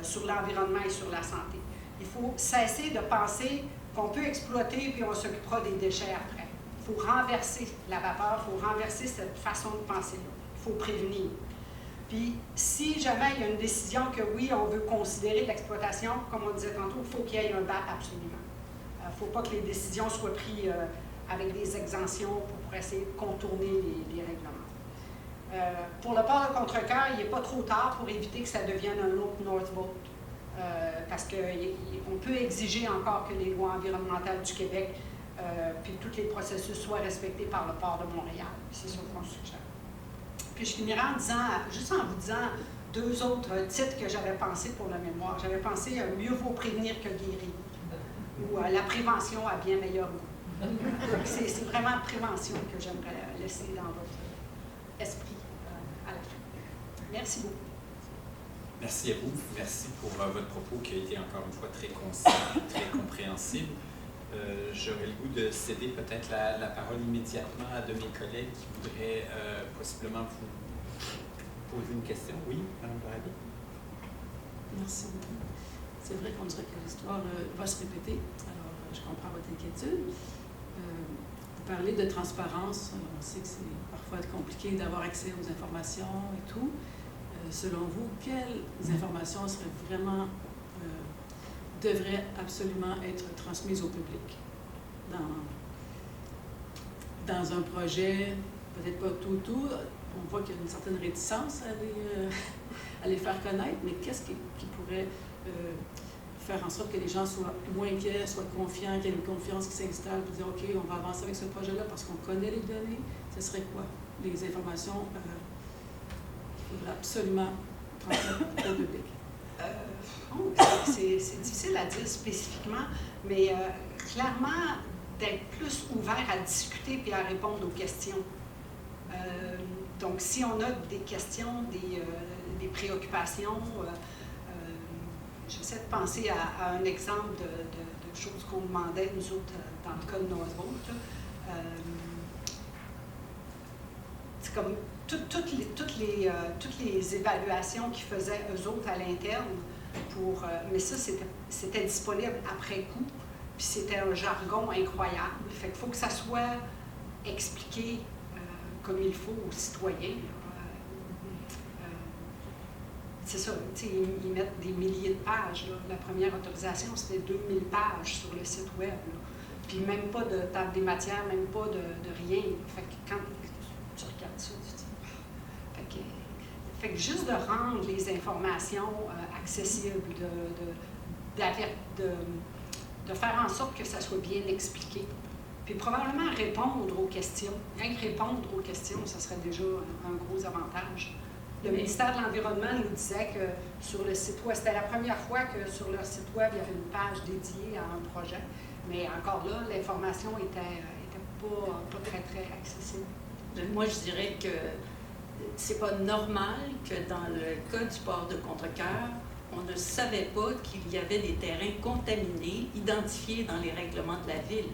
S13: sur l'environnement et sur la santé. Il faut cesser de penser qu'on peut exploiter puis on s'occupera des déchets après. Il faut renverser la vapeur, il faut renverser cette façon de penser-là. Il faut prévenir. Puis, si jamais il y a une décision que oui, on veut considérer l'exploitation, comme on disait tantôt, il faut qu'il y ait un BAP absolument. Il ne faut pas que les décisions soient prises avec des exemptions pour essayer de contourner les règlements. Pour le port de Contrecœur, il n'est pas trop tard pour éviter que ça devienne un autre Northvolt. Parce qu'on peut exiger encore que les lois environnementales du Québec puis tous les processus soient respectés par le port de Montréal. C'est ça qu'on suggère. Puis je finirai juste en vous disant 2 autres titres que j'avais pensé pour la mémoire. J'avais pensé « Mieux vaut prévenir que guérir » ou « La prévention a bien meilleur goût ». C'est vraiment la prévention que j'aimerais laisser dans votre esprit à la fin. Merci beaucoup.
S1: Merci à vous. Merci pour votre propos qui a été encore une fois très concis, très compréhensible. J'aurais le goût de céder peut-être la parole immédiatement à de mes collègues qui voudraient possiblement vous poser une question. Oui, Mme Barabé?
S5: Merci beaucoup. C'est vrai qu'on dirait que l'histoire va se répéter. Alors, je comprends votre inquiétude. Vous parlez de transparence. On sait que c'est parfois compliqué d'avoir accès aux informations et tout. Selon vous, quelles informations seraient vraiment, devraient absolument être transmises au public dans un projet, peut-être pas tout, on voit qu'il y a une certaine réticence à les faire connaître, mais qu'est-ce qui pourrait faire en sorte que les gens soient moins inquiets, soient confiants, qu'il y ait une confiance qui s'installe, pour dire, OK, on va avancer avec ce projet-là parce qu'on connaît les données. Ce serait quoi les informations qu'il faudrait absolument transmettre au public?
S13: C'est difficile à dire spécifiquement, mais clairement, d'être plus ouvert à discuter et à répondre aux questions. Donc, si on a des questions, des préoccupations, j'essaie de penser à un exemple de choses qu'on demandait, nous autres, dans le cas de Northvolt. C'est comme toutes les évaluations qu'ils faisaient eux autres à l'interne, mais ça, c'était disponible après coup, puis c'était un jargon incroyable. Fait qu'il faut que ça soit expliqué comme il faut aux citoyens. C'est ça, ils mettent des milliers de pages. Là. La première autorisation, c'était 2000 pages sur le site web. Là. Puis même pas de table des matières, même pas de rien. Fait que quand tu regardes ça, tu dis... Fait que juste de rendre les informations accessibles, de faire en sorte que ça soit bien expliqué. Puis probablement répondre aux questions. Rien que répondre aux questions, ça serait déjà un gros avantage. Le ministère de l'Environnement nous disait que sur le site web, c'était la première fois que sur leur site web, il y avait une page dédiée à un projet. Mais encore là, l'information était pas très, très accessible.
S14: Moi, je dirais que c'est pas normal que dans le cas du port de Contrecœur, on ne savait pas qu'il y avait des terrains contaminés, identifiés dans les règlements de la ville.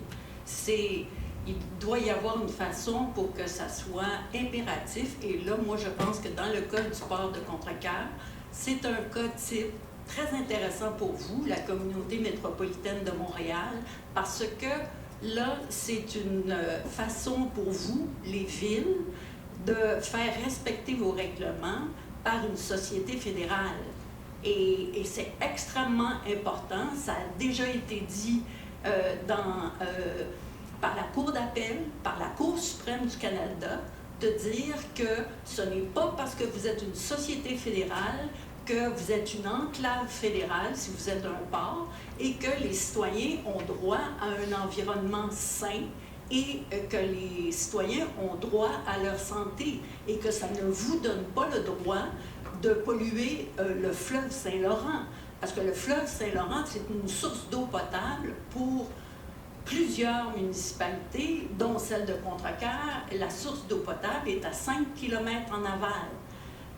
S14: Il doit y avoir une façon pour que ça soit impératif. Et là, moi, je pense que dans le cas du port de Contrecœur, c'est un cas type très intéressant pour vous, la communauté métropolitaine de Montréal, parce que là, c'est une façon pour vous, les villes, de faire respecter vos règlements par une société fédérale. Et c'est extrêmement important. Ça a déjà été dit par la Cour d'appel, par la Cour suprême du Canada, de dire que ce n'est pas parce que vous êtes une société fédérale que vous êtes une enclave fédérale, si vous êtes un port, et que les citoyens ont droit à un environnement sain et que les citoyens ont droit à leur santé et que ça ne vous donne pas le droit de polluer le fleuve Saint-Laurent. Parce que le fleuve Saint-Laurent, c'est une source d'eau potable pour plusieurs municipalités, dont celle de Contrecœur. La source d'eau potable est à 5 km en aval.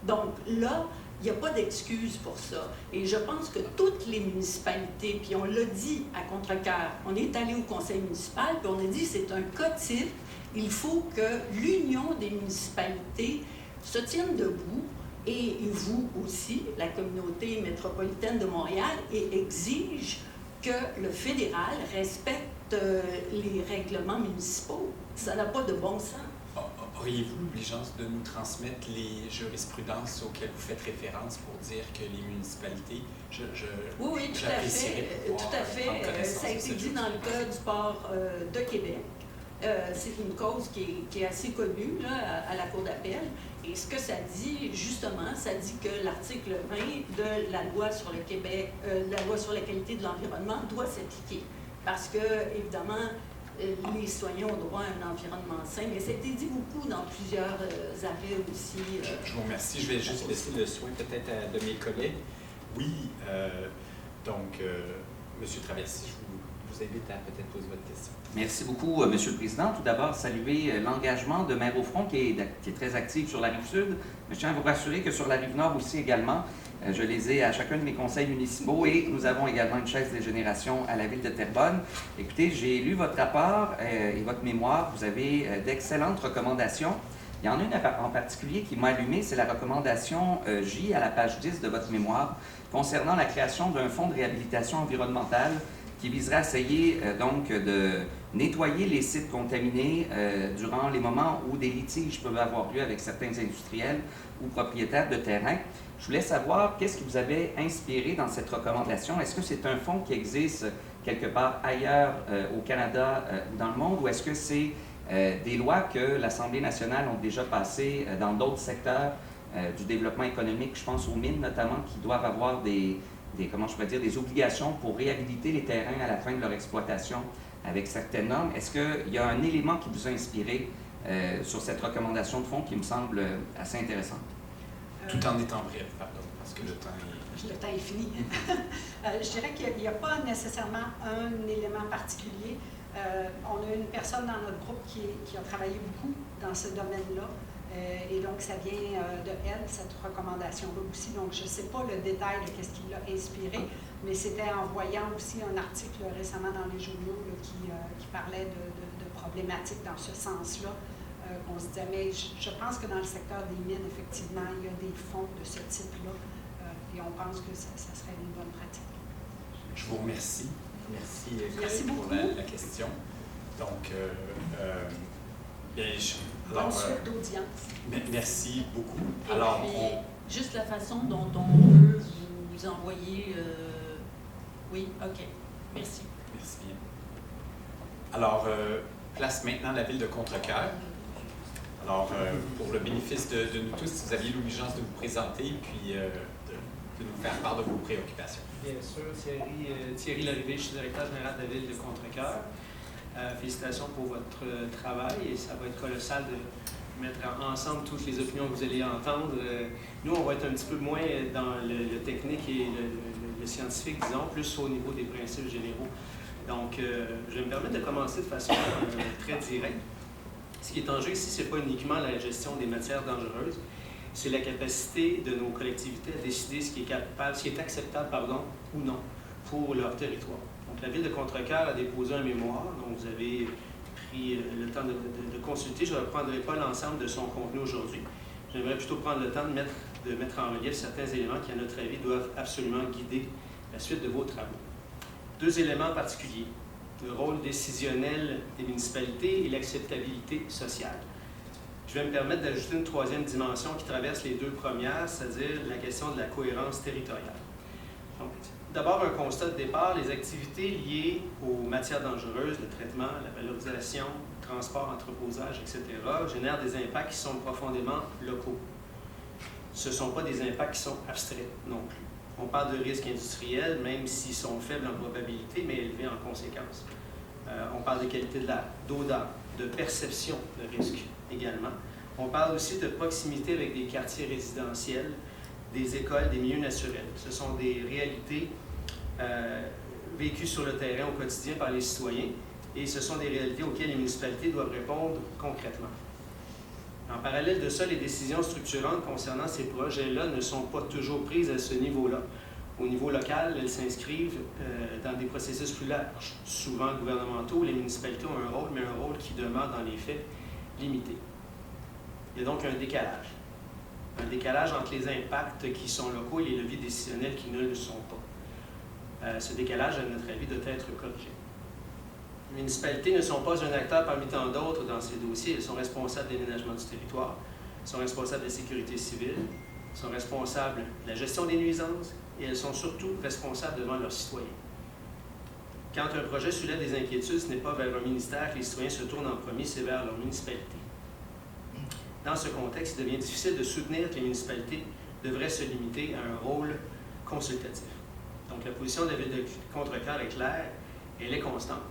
S14: Donc là, il n'y a pas d'excuse pour ça. Et je pense que toutes les municipalités, puis on l'a dit à Contrecœur, on est allé au conseil municipal, puis on a dit c'est un cas type, il faut que l'union des municipalités se tienne debout, et vous aussi, la communauté métropolitaine de Montréal, et exige que le fédéral respecte les règlements municipaux. Ça n'a pas de bon sens.
S1: Auriez-vous l'obligeance de nous transmettre les jurisprudences auxquelles vous faites référence pour dire que les municipalités...
S14: Oui, tout à fait. Ça a été dit dans le cas du port de Québec. C'est une cause qui est assez connue là, à la Cour d'appel. Et ce que ça dit, justement, ça dit que l'article 20 de la loi sur le Québec, la loi sur la qualité de l'environnement doit s'appliquer. Parce que, évidemment, les citoyens ont droit à un environnement sain, mais ça a été dit beaucoup dans plusieurs arrêts aussi.
S1: Je vous remercie. Je vais juste laisser le soin peut-être à de mes collègues. Oui, donc, M. Traversy, je vous vous invite à peut-être poser votre question.
S2: Merci beaucoup, Monsieur le Président. Tout d'abord, saluer l'engagement de Mères au front qui est très active sur la Rive-Sud. Je tiens à vous rassurer que sur la Rive-Nord aussi également, je les ai à chacun de mes conseils municipaux et nous avons également une chaise des générations à la ville de Terrebonne. Écoutez, j'ai lu votre rapport et votre mémoire. Vous avez d'excellentes recommandations. Il y en a une en particulier qui m'a allumé, c'est la recommandation J à la page 10 de votre mémoire concernant la création d'un fonds de réhabilitation environnementale qui viserait à essayer donc de nettoyer les sites contaminés durant les moments où des litiges peuvent avoir lieu avec certains industriels ou propriétaires de terrain. Je voulais savoir qu'est-ce qui vous avait inspiré dans cette recommandation. Est-ce que c'est un fonds qui existe quelque part ailleurs au Canada ou dans le monde, ou est-ce que c'est des lois que l'Assemblée nationale ont déjà passées dans d'autres secteurs du développement économique, je pense aux mines notamment, qui doivent avoir des obligations pour réhabiliter les terrains à la fin de leur exploitation avec certaines normes. Est-ce qu'il y a un élément qui vous a inspiré sur cette recommandation de fonds qui me semble assez intéressante?
S1: Tout en étant bref, pardon, parce que le temps est...
S13: Le temps est fini. Je dirais qu'il n'y a pas nécessairement un élément particulier. On a une personne dans notre groupe qui a travaillé beaucoup dans ce domaine-là. Et donc, ça vient de elle, cette recommandation-là aussi. Donc, je ne sais pas le détail de ce qui l'a inspiré, mais c'était en voyant aussi un article récemment dans les journaux là, qui parlait de problématiques dans ce sens-là. On se disait, mais je pense que dans le secteur des mines, effectivement, il y a des fonds de ce type-là. Et on pense que ça serait une bonne pratique.
S1: Je vous remercie.
S13: Merci
S1: pour la question. Donc,
S13: bonne suite d'audience.
S1: Merci beaucoup.
S14: Et
S1: alors,
S14: puis, juste la façon dont on peut vous envoyer... Oui, OK. Merci.
S1: Merci bien. Alors, place maintenant la ville de Contrecœur. Alors, pour le bénéfice de nous tous, si vous aviez l'obligeance de vous présenter puis de nous faire part de vos préoccupations.
S15: Bien sûr, Thierry Larrivée, je suis directeur général de la ville de Contrecœur. Félicitations pour votre travail et ça va être colossal de mettre ensemble toutes les opinions que vous allez entendre. Nous, on va être un petit peu moins dans le technique et le scientifique, disons, plus au niveau des principes généraux. Donc, je vais me permettre de commencer de façon très directe. Ce qui est en jeu ici, ce n'est pas uniquement la gestion des matières dangereuses, c'est la capacité de nos collectivités à décider ce qui est acceptable ou non pour leur territoire. Donc, la ville de Contrecœur a déposé un mémoire, dont vous avez pris le temps de consulter. Je ne reprendrai pas l'ensemble de son contenu aujourd'hui. J'aimerais plutôt prendre le temps de mettre en relief certains éléments qui, à notre avis, doivent absolument guider la suite de vos travaux. 2 éléments particuliers: le rôle décisionnel des municipalités et l'acceptabilité sociale. Je vais me permettre d'ajouter une 3e dimension qui traverse les 2 premières, c'est-à-dire la question de la cohérence territoriale. Donc, d'abord, un constat de départ, les activités liées aux matières dangereuses, le traitement, la valorisation, le transport, entreposage, etc., génèrent des impacts qui sont profondément locaux. Ce ne sont pas des impacts qui sont abstraits non plus. On parle de risques industriels, même s'ils sont faibles en probabilité, mais élevés en conséquence. On parle de qualité de l'air, d'odeur, de perception de risque également. On parle aussi de proximité avec des quartiers résidentiels, des écoles, des milieux naturels. Ce sont des réalités vécues sur le terrain au quotidien par les citoyens et ce sont des réalités auxquelles les municipalités doivent répondre concrètement. En parallèle de ça, les décisions structurantes concernant ces projets-là ne sont pas toujours prises à ce niveau-là. Au niveau local, elles s'inscrivent dans des processus plus larges, souvent gouvernementaux. Les municipalités ont un rôle, mais un rôle qui demeure dans les faits limité. Il y a donc un décalage. Un décalage entre les impacts qui sont locaux et les leviers décisionnels qui ne le sont pas. Ce décalage, à notre avis, doit être corrigé. Les municipalités ne sont pas un acteur parmi tant d'autres dans ces dossiers. Elles sont responsables de l'aménagement du territoire, elles sont responsables de la sécurité civile, elles sont responsables de la gestion des nuisances et elles sont surtout responsables devant leurs citoyens. Quand un projet soulève des inquiétudes, ce n'est pas vers un ministère que les citoyens se tournent en premier, c'est vers leur municipalité. Dans ce contexte, il devient difficile de soutenir que les municipalités devraient se limiter à un rôle consultatif. Donc, la position de la ville de Contrecœur est claire, elle est constante.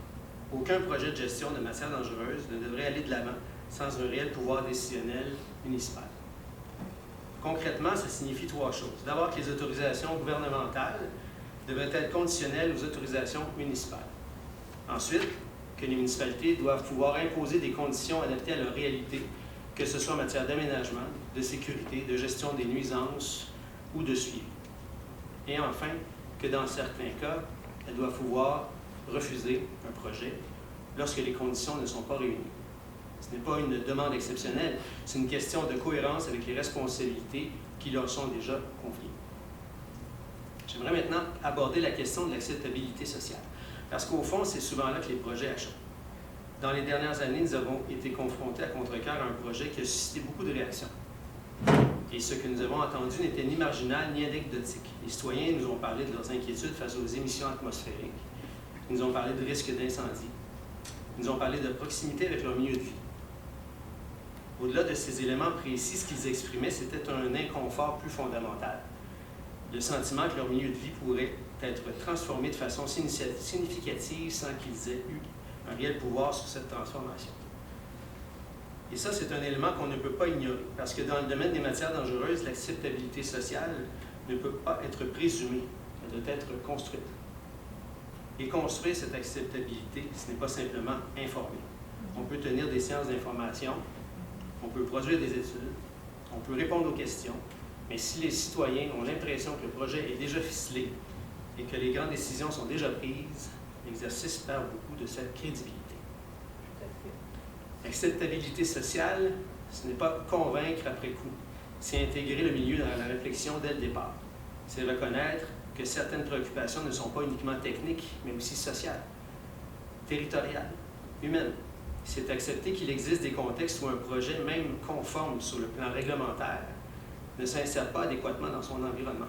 S15: Aucun projet de gestion de matières dangereuses ne devrait aller de l'avant sans un réel pouvoir décisionnel municipal. Concrètement, ça signifie 3 choses. D'abord, que les autorisations gouvernementales devraient être conditionnelles aux autorisations municipales. Ensuite, que les municipalités doivent pouvoir imposer des conditions adaptées à leur réalité, que ce soit en matière d'aménagement, de sécurité, de gestion des nuisances ou de suivi. Et enfin, que dans certains cas, elles doivent pouvoir refuser un projet lorsque les conditions ne sont pas réunies. Ce n'est pas une demande exceptionnelle, c'est une question de cohérence avec les responsabilités qui leur sont déjà confiées. J'aimerais maintenant aborder la question de l'acceptabilité sociale, parce qu'au fond, c'est souvent là que les projets achoppent. Dans les dernières années, nous avons été confrontés à contre-cœur à un projet qui a suscité beaucoup de réactions. Et ce que nous avons entendu n'était ni marginal ni anecdotique. Les citoyens nous ont parlé de leurs inquiétudes face aux émissions atmosphériques, ils nous ont parlé de risques d'incendie, ils nous ont parlé de proximité avec leur milieu de vie. Au-delà de ces éléments précis, ce qu'ils exprimaient, c'était un inconfort plus fondamental. Le sentiment que leur milieu de vie pourrait être transformé de façon significative sans qu'ils aient eu un réel pouvoir sur cette transformation. Et ça, c'est un élément qu'on ne peut pas ignorer, parce que dans le domaine des matières dangereuses, l'acceptabilité sociale ne peut pas être présumée, elle doit être construite. Et construire cette acceptabilité, ce n'est pas simplement informer. On peut tenir des séances d'information, on peut produire des études, on peut répondre aux questions, mais si les citoyens ont l'impression que le projet est déjà ficelé et que les grandes décisions sont déjà prises, l'exercice perd beaucoup de sa crédibilité. L'acceptabilité sociale, ce n'est pas convaincre après coup, c'est intégrer le milieu dans la réflexion dès le départ. C'est reconnaître que certaines préoccupations ne sont pas uniquement techniques, mais aussi sociales, territoriales, humaines. C'est accepter qu'il existe des contextes où un projet, même conforme sur le plan réglementaire, ne s'insère pas adéquatement dans son environnement.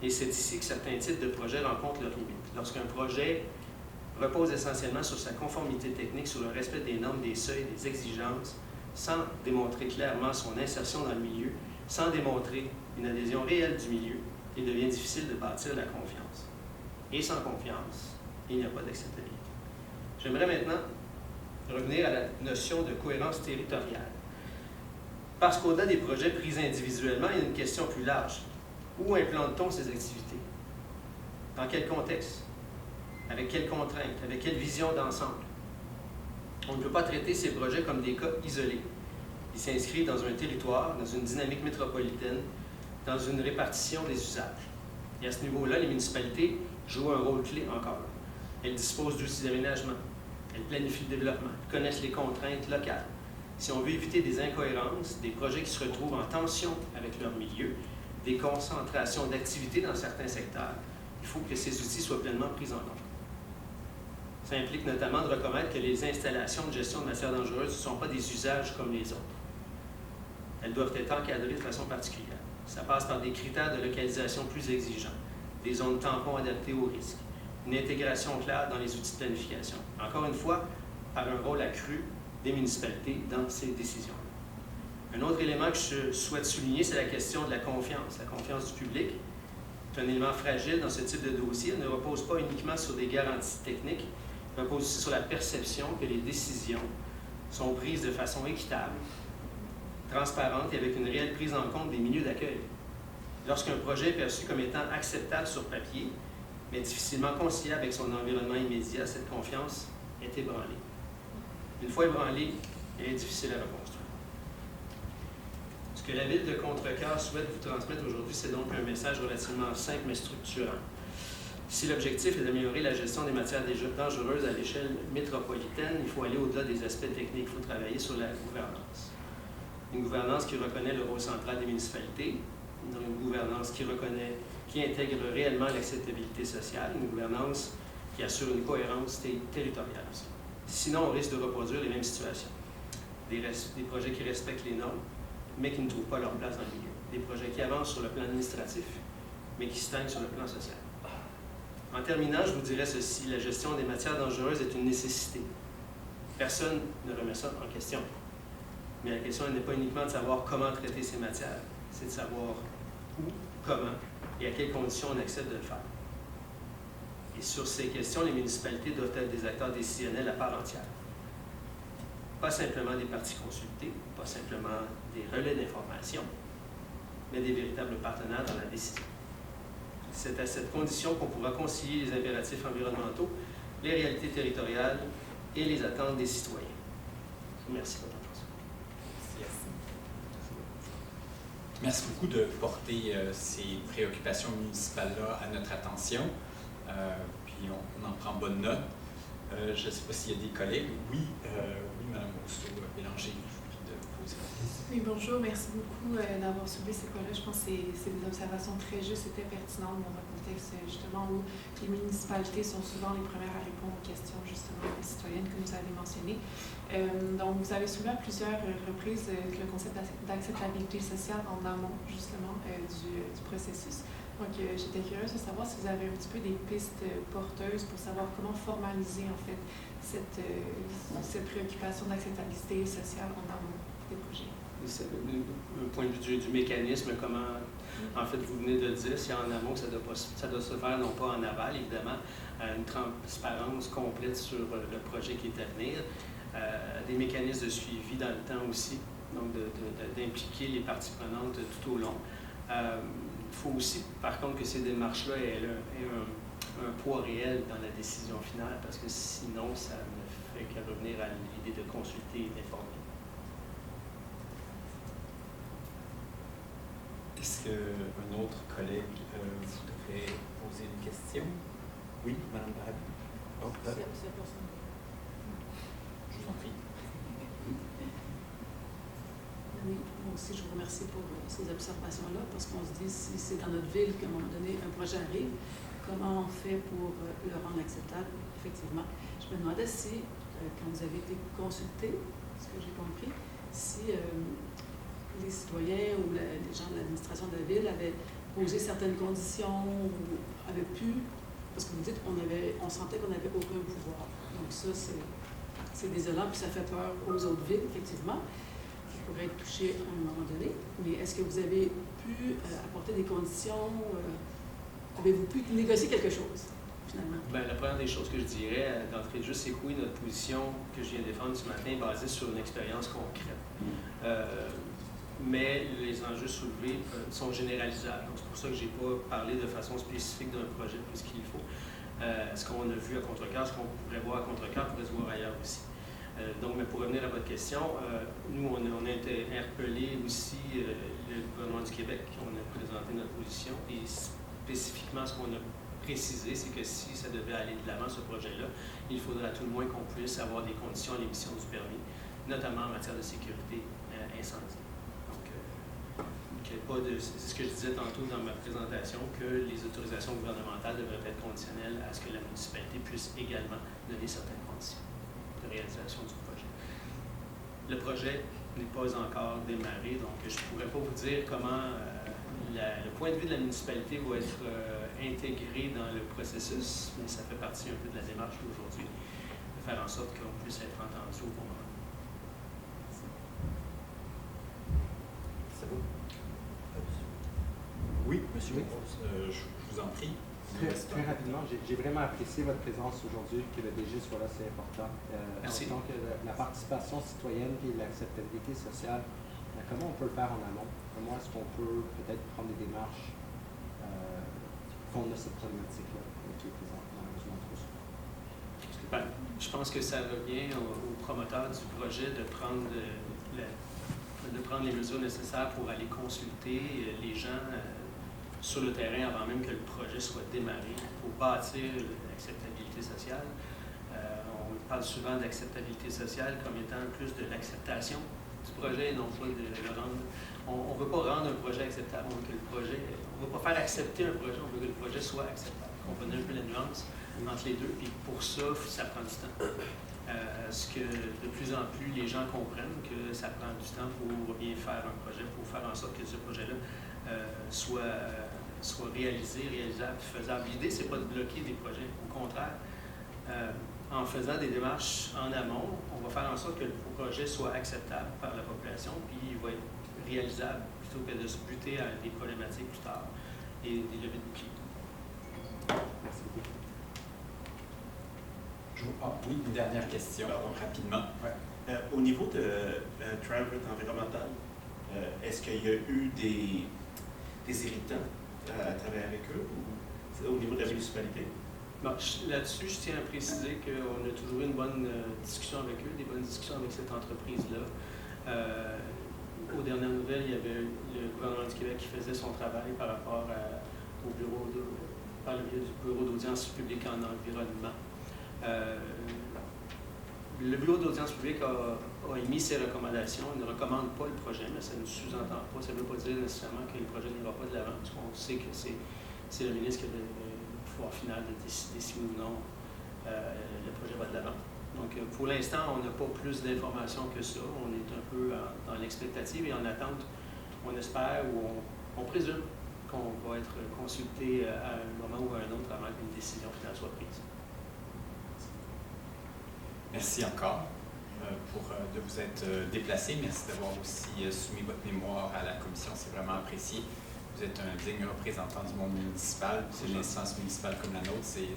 S15: Et c'est ici que certains types de projets rencontrent leurs limites. Lorsqu'un projet repose essentiellement sur sa conformité technique, sur le respect des normes, des seuils, des exigences, sans démontrer clairement son insertion dans le milieu, sans démontrer une adhésion réelle du milieu, il devient difficile de bâtir la confiance. Et sans confiance, il n'y a pas d'acceptabilité. J'aimerais maintenant revenir à la notion de cohérence territoriale. Parce qu'au-delà des projets pris individuellement, il y a une question plus large. Où implante-t-on ces activités? Dans quel contexte? Avec quelles contraintes? Avec quelle vision d'ensemble? On ne peut pas traiter ces projets comme des cas isolés. Ils s'inscrivent dans un territoire, dans une dynamique métropolitaine, dans une répartition des usages. Et à ce niveau-là, les municipalités jouent un rôle clé encore. Elles disposent d'outils d'aménagement, elles planifient le développement, connaissent les contraintes locales. Si on veut éviter des incohérences, des projets qui se retrouvent en tension avec leur milieu, des concentrations d'activités dans certains secteurs, il faut que ces outils soient pleinement pris en compte. Ça implique notamment de reconnaître que les installations de gestion de matières dangereuses ne sont pas des usages comme les autres. Elles doivent être encadrées de façon particulière. Ça passe par des critères de localisation plus exigeants, des zones tampons adaptées aux risques, une intégration claire dans les outils de planification. Encore une fois, par un rôle accru des municipalités dans ces décisions-là. Un autre élément que je souhaite souligner, c'est la question de la confiance du public. C'est un élément fragile dans ce type de dossier. Elle ne repose pas uniquement sur des garanties techniques, elle repose aussi sur la perception que les décisions sont prises de façon équitable, transparente et avec une réelle prise en compte des milieux d'accueil. Lorsqu'un projet est perçu comme étant acceptable sur papier, mais difficilement conciliable avec son environnement immédiat, cette confiance est ébranlée. Une fois ébranlée, elle est difficile à reconstruire. Ce que la Ville de Contrecœur souhaite vous transmettre aujourd'hui, c'est donc un message relativement simple mais structurant. Si l'objectif est d'améliorer la gestion des matières dangereuses à l'échelle métropolitaine, il faut aller au-delà des aspects techniques, il faut travailler sur la gouvernance. Une gouvernance qui reconnaît le rôle central des municipalités, une gouvernance qui intègre réellement l'acceptabilité sociale, une gouvernance qui assure une cohérence territoriale aussi. Sinon, on risque de reproduire les mêmes situations. Des projets qui respectent les normes, mais qui ne trouvent pas leur place dans le milieu. Des projets qui avancent sur le plan administratif, mais qui stagnent sur le plan social. En terminant, je vous dirais ceci, la gestion des matières dangereuses est une nécessité. Personne ne remet ça en question. Mais la question n'est pas uniquement de savoir comment traiter ces matières, c'est de savoir où, comment et à quelles conditions on accepte de le faire. Et sur ces questions, les municipalités doivent être des acteurs décisionnels à part entière. Pas simplement des parties consultées, pas simplement des relais d'information, mais des véritables partenaires dans la décision. C'est à cette condition qu'on pourra concilier les impératifs environnementaux les réalités territoriales et les attentes des citoyens. Merci de votre attention.
S1: Merci beaucoup de porter ces préoccupations municipales-là à notre attention. Puis on en prend bonne note. Je ne sais pas s'il y a des collègues. Oui, Mme Rousseau-Bélanger, je vous prie de poser la question.
S4: Oui, bonjour. Merci beaucoup d'avoir soulevé ces points-là. Je pense que c'est des observations très justes et très pertinentes dans un contexte justement où les municipalités sont souvent les premières à répondre aux questions justement citoyennes que vous avez mentionnées. Donc, vous avez soulevé à plusieurs reprises le concept d'acceptabilité sociale en amont justement du processus. Donc, j'étais curieuse de savoir si vous avez un petit peu des pistes porteuses pour savoir comment formaliser en fait cette préoccupation d'acceptabilité sociale en amont des projets.
S15: Un point de vue du mécanisme, comment, en fait, vous venez de le dire, c'est en amont que ça doit se faire, non pas en aval, évidemment, une transparence complète sur le projet qui est à venir, des mécanismes de suivi dans le temps aussi, donc d'impliquer les parties prenantes tout au long. Il faut aussi, par contre, que ces démarches-là aient un poids réel dans la décision finale, parce que sinon, ça ne fait qu'à revenir à l'idée de consulter et d'informer.
S1: Est-ce qu'un autre collègue voudrait poser une question? Oui, Mme Barabi. Oh, je vous en prie.
S5: Oui, moi aussi, je vous remercie pour ces observations-là, parce qu'on se dit, si c'est dans notre ville qu'à un moment donné, un projet arrive, comment on fait pour le rendre acceptable? Effectivement. Je me demandais si, quand vous avez été consulté, ce que j'ai compris, si les citoyens ou les gens de l'administration de la ville avaient posé certaines conditions ou avaient pu, parce que vous dites qu'on sentait qu'on n'avait aucun pouvoir. Donc ça, c'est désolant, puis ça fait peur aux autres villes, effectivement, qui pourraient être touchées à un moment donné. Mais est-ce que vous avez pu apporter des conditions? Avez-vous pu négocier quelque chose, finalement?
S15: Bien, la première des choses que je dirais d'entrée de jeu, c'est que oui, notre position que je viens de défendre ce matin est basée sur une expérience concrète. Mais les enjeux soulevés sont généralisables. Donc, c'est pour ça que je n'ai pas parlé de façon spécifique d'un projet plus qu'il faut. Ce qu'on a vu à Contrecœur, ce qu'on pourrait voir à Contrecœur, pourrait se voir ailleurs aussi. Donc, mais pour revenir à votre question, nous, on a interpellé aussi le gouvernement du Québec. On a présenté notre position et spécifiquement, ce qu'on a précisé, c'est que si ça devait aller de l'avant, ce projet-là, il faudra à tout le moins qu'on puisse avoir des conditions à l'émission du permis, notamment en matière de sécurité incendie. C'est ce que je disais tantôt dans ma présentation, que les autorisations gouvernementales devraient être conditionnelles à ce que la municipalité puisse également donner certaines conditions de réalisation du projet. Le projet n'est pas encore démarré, donc je ne pourrais pas vous dire comment le point de vue de la municipalité va être intégré dans le processus, mais ça fait partie un peu de la démarche d'aujourd'hui, de faire en sorte qu'on puisse être entendu au bon moment.
S1: C'est bon? Oui, monsieur, je vous en prie.
S3: Très rapidement, j'ai vraiment apprécié votre présence aujourd'hui, que le DG soit là, c'est important.
S15: Merci.
S3: Donc, la participation citoyenne et l'acceptabilité sociale, comment on peut le faire en amont? Comment est-ce qu'on peut peut-être prendre des démarches qu'on a cette problématique-là qui est présente malheureusement trop souvent?
S15: Ben, je pense que ça revient aux promoteurs du projet de prendre les mesures nécessaires pour aller consulter les gens sur le terrain avant même que le projet soit démarré, pour bâtir l'acceptabilité sociale. On parle souvent d'acceptabilité sociale comme étant plus de l'acceptation du projet, non pas de le rendre. On ne veut pas rendre un projet acceptable, on veut que le projet, on ne veut pas faire accepter un projet, on veut que le projet soit acceptable. On connaît un peu la nuance entre les deux, et pour ça, ça prend du temps. Ce que de plus en plus les gens comprennent que ça prend du temps pour bien faire un projet, pour faire en sorte que ce projet-là soit réalisé, réalisable, faisable. L'idée, c'est pas de bloquer des projets. Au contraire, en faisant des démarches en amont, on va faire en sorte que le projet soit acceptable par la population, puis il va être réalisable plutôt que de se buter à des problématiques plus tard et des levées de boucliers.
S3: Merci beaucoup.
S1: Oui, une dernière question, rapidement.
S7: Ouais. Au niveau de Trial environnemental, est-ce qu'il y a eu des irritants à travailler avec eux ou au niveau de la municipalité?
S15: Bon, là-dessus, je tiens à préciser qu'on a toujours eu une bonne discussion avec eux, des bonnes discussions avec cette entreprise-là. Aux dernières nouvelles, il y avait le gouvernement du Québec qui faisait son travail par rapport au par le biais du bureau d'audience publique en environnement. Le bureau d'audience publique a émis ses recommandations. Il ne recommande pas le projet, mais ça ne sous-entend pas. Ça ne veut pas dire nécessairement que le projet n'ira pas de l'avant, parce qu'on sait que c'est le ministre qui a le pouvoir final de décider si ou non le projet va de l'avant. Donc, pour l'instant, on n'a pas plus d'informations que ça. On est un peu dans l'expectative et en attente, on espère ou on présume qu'on va être consulté à un moment ou à un autre avant qu'une décision finale soit prise.
S1: Merci encore de vous être déplacé. Merci d'avoir aussi soumis votre mémoire à la commission. C'est vraiment apprécié. Vous êtes un digne représentant du monde municipal. C'est une instance municipale comme la nôtre. C'est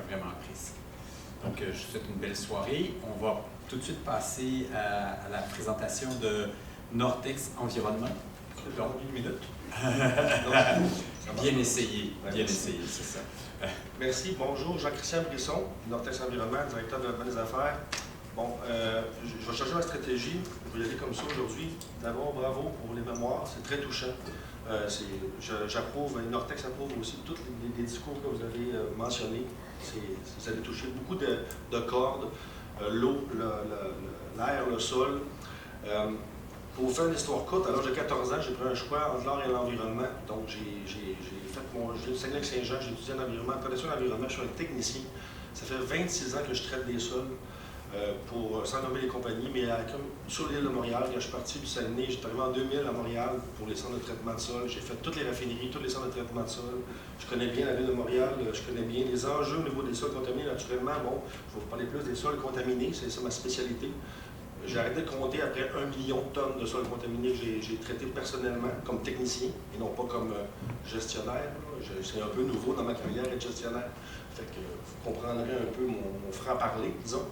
S1: vraiment apprécié. Donc, je vous souhaite une belle soirée. On va tout de suite passer à la présentation de Nortex Environnement. Donc, 1 minute. Bien essayé, c'est ça.
S16: Merci. Bonjour, Jean-Christian Brisson, Nortex Environnement, directeur de développement des affaires. Bon, je vais changer ma stratégie. Je vais y aller comme ça aujourd'hui. D'abord, bravo pour les mémoires. C'est très touchant. J'approuve, Nortex approuve aussi tous les discours que vous avez mentionnés. Vous avez touché beaucoup de cordes, l'eau, l'air, le sol. Pour vous faire une histoire courte, à l'âge de 14 ans, j'ai pris un choix entre l'art et l'environnement. Donc, j'ai fait j'ai Saguenay-Saint-Jean, j'ai étudié en environnement, en protection de l'environnement, je suis un technicien. Ça fait 26 ans que je traite des sols, sans nommer les compagnies, mais sur l'île de Montréal, quand je suis parti du Saguenay, j'étais arrivé en 2000 à Montréal pour les centres de traitement de sol. J'ai fait toutes les raffineries, tous les centres de traitement de sol. Je connais bien la ville de Montréal, je connais bien les enjeux au niveau des sols contaminés. Naturellement, bon, je vais vous parler plus des sols contaminés, c'est ça ma spécialité. J'ai arrêté de compter après 1 million de tonnes de sols contaminés que j'ai traités personnellement comme technicien et non pas comme gestionnaire. C'est un peu nouveau dans ma carrière être gestionnaire. Fait que vous comprendrez un peu mon franc-parler, disons.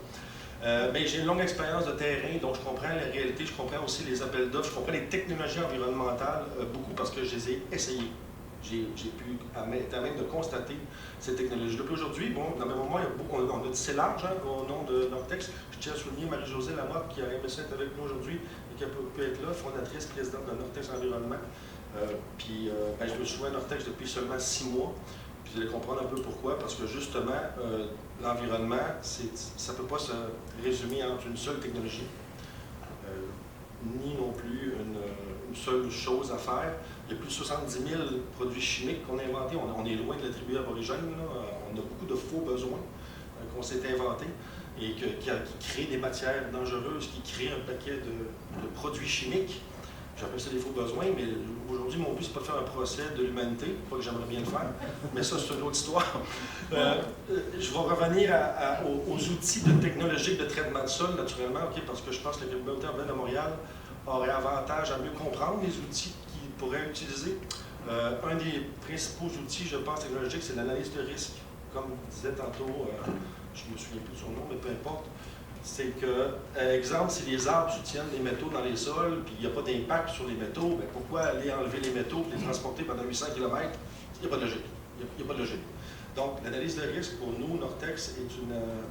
S16: Mais j'ai une longue expérience de terrain, donc je comprends la réalité, je comprends aussi les appels d'offres, je comprends les technologies environnementales beaucoup parce que je les ai essayées. J'ai pu être à même de constater ces technologies. Depuis aujourd'hui, bon, dans mes moments, on a tissé large au nom de Nortex. Je tiens à souligner Marie-Josée Lamotte qui a aimé ça être avec nous aujourd'hui et qui a pu être là, fondatrice, présidente de Nortex Environnement. Je me suis joint à Nortex depuis seulement 6 mois. Puis vous allez comprendre un peu pourquoi, parce que justement, l'environnement, ça ne peut pas se résumer entre une seule technologie, ni non plus une seule chose à faire. Il y a plus de 70 000 produits chimiques qu'on a inventés. On est loin de la tribu aborigène. On a beaucoup de faux besoins qu'on s'est inventés et qui créent des matières dangereuses, qui créent un paquet de produits chimiques. J'appelle ça des faux besoins, mais aujourd'hui, mon but, c'est pas de faire un procès de l'humanité, pas que j'aimerais bien le faire, mais ça, c'est une autre histoire. Je vais revenir aux outils technologiques de traitement de sol, naturellement, parce que je pense que la communauté urbaine de Montréal aurait avantage à mieux comprendre les outils qu'ils pourraient utiliser. Un des principaux outils, je pense, technologiques, c'est l'analyse de risque. Comme disait tantôt, je ne me souviens plus de son nom, mais peu importe. C'est que, exemple, si les arbres soutiennent les métaux dans les sols, puis il n'y a pas d'impact sur les métaux, bien pourquoi aller enlever les métaux et les transporter pendant 800 km? Il n'y a pas de logique. Il n'y a pas de logique. Donc, l'analyse de risque, pour nous, Nortex,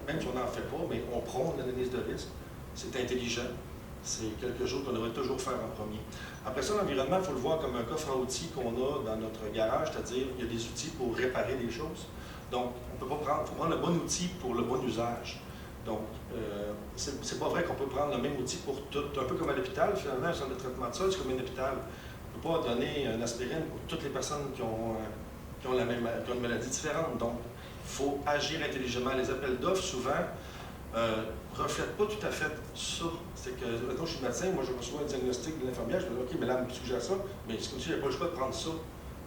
S16: même si on n'en fait pas, mais on prône l'analyse de risque. C'est intelligent. C'est quelque chose qu'on devrait toujours faire en premier. Après ça, l'environnement, il faut le voir comme un coffre à outils qu'on a dans notre garage, c'est-à-dire il y a des outils pour réparer des choses. Donc, il faut prendre le bon outil pour le bon usage. Donc, c'est pas vrai qu'on peut prendre le même outil pour tout. Un peu comme à l'hôpital, finalement, un centre de traitement de sol, c'est comme un hôpital. On ne peut pas donner une aspirine pour toutes les personnes qui ont une maladie différente. Donc, il faut agir intelligemment. Les appels d'offres, souvent, ne reflètent pas tout à fait ça. C'est que, maintenant, je suis médecin, moi, je reçois un diagnostic de l'infirmière, je me dis, OK, mais là, elle me suggère ça, mais c'est comme si je n'avais pas le choix de prendre ça.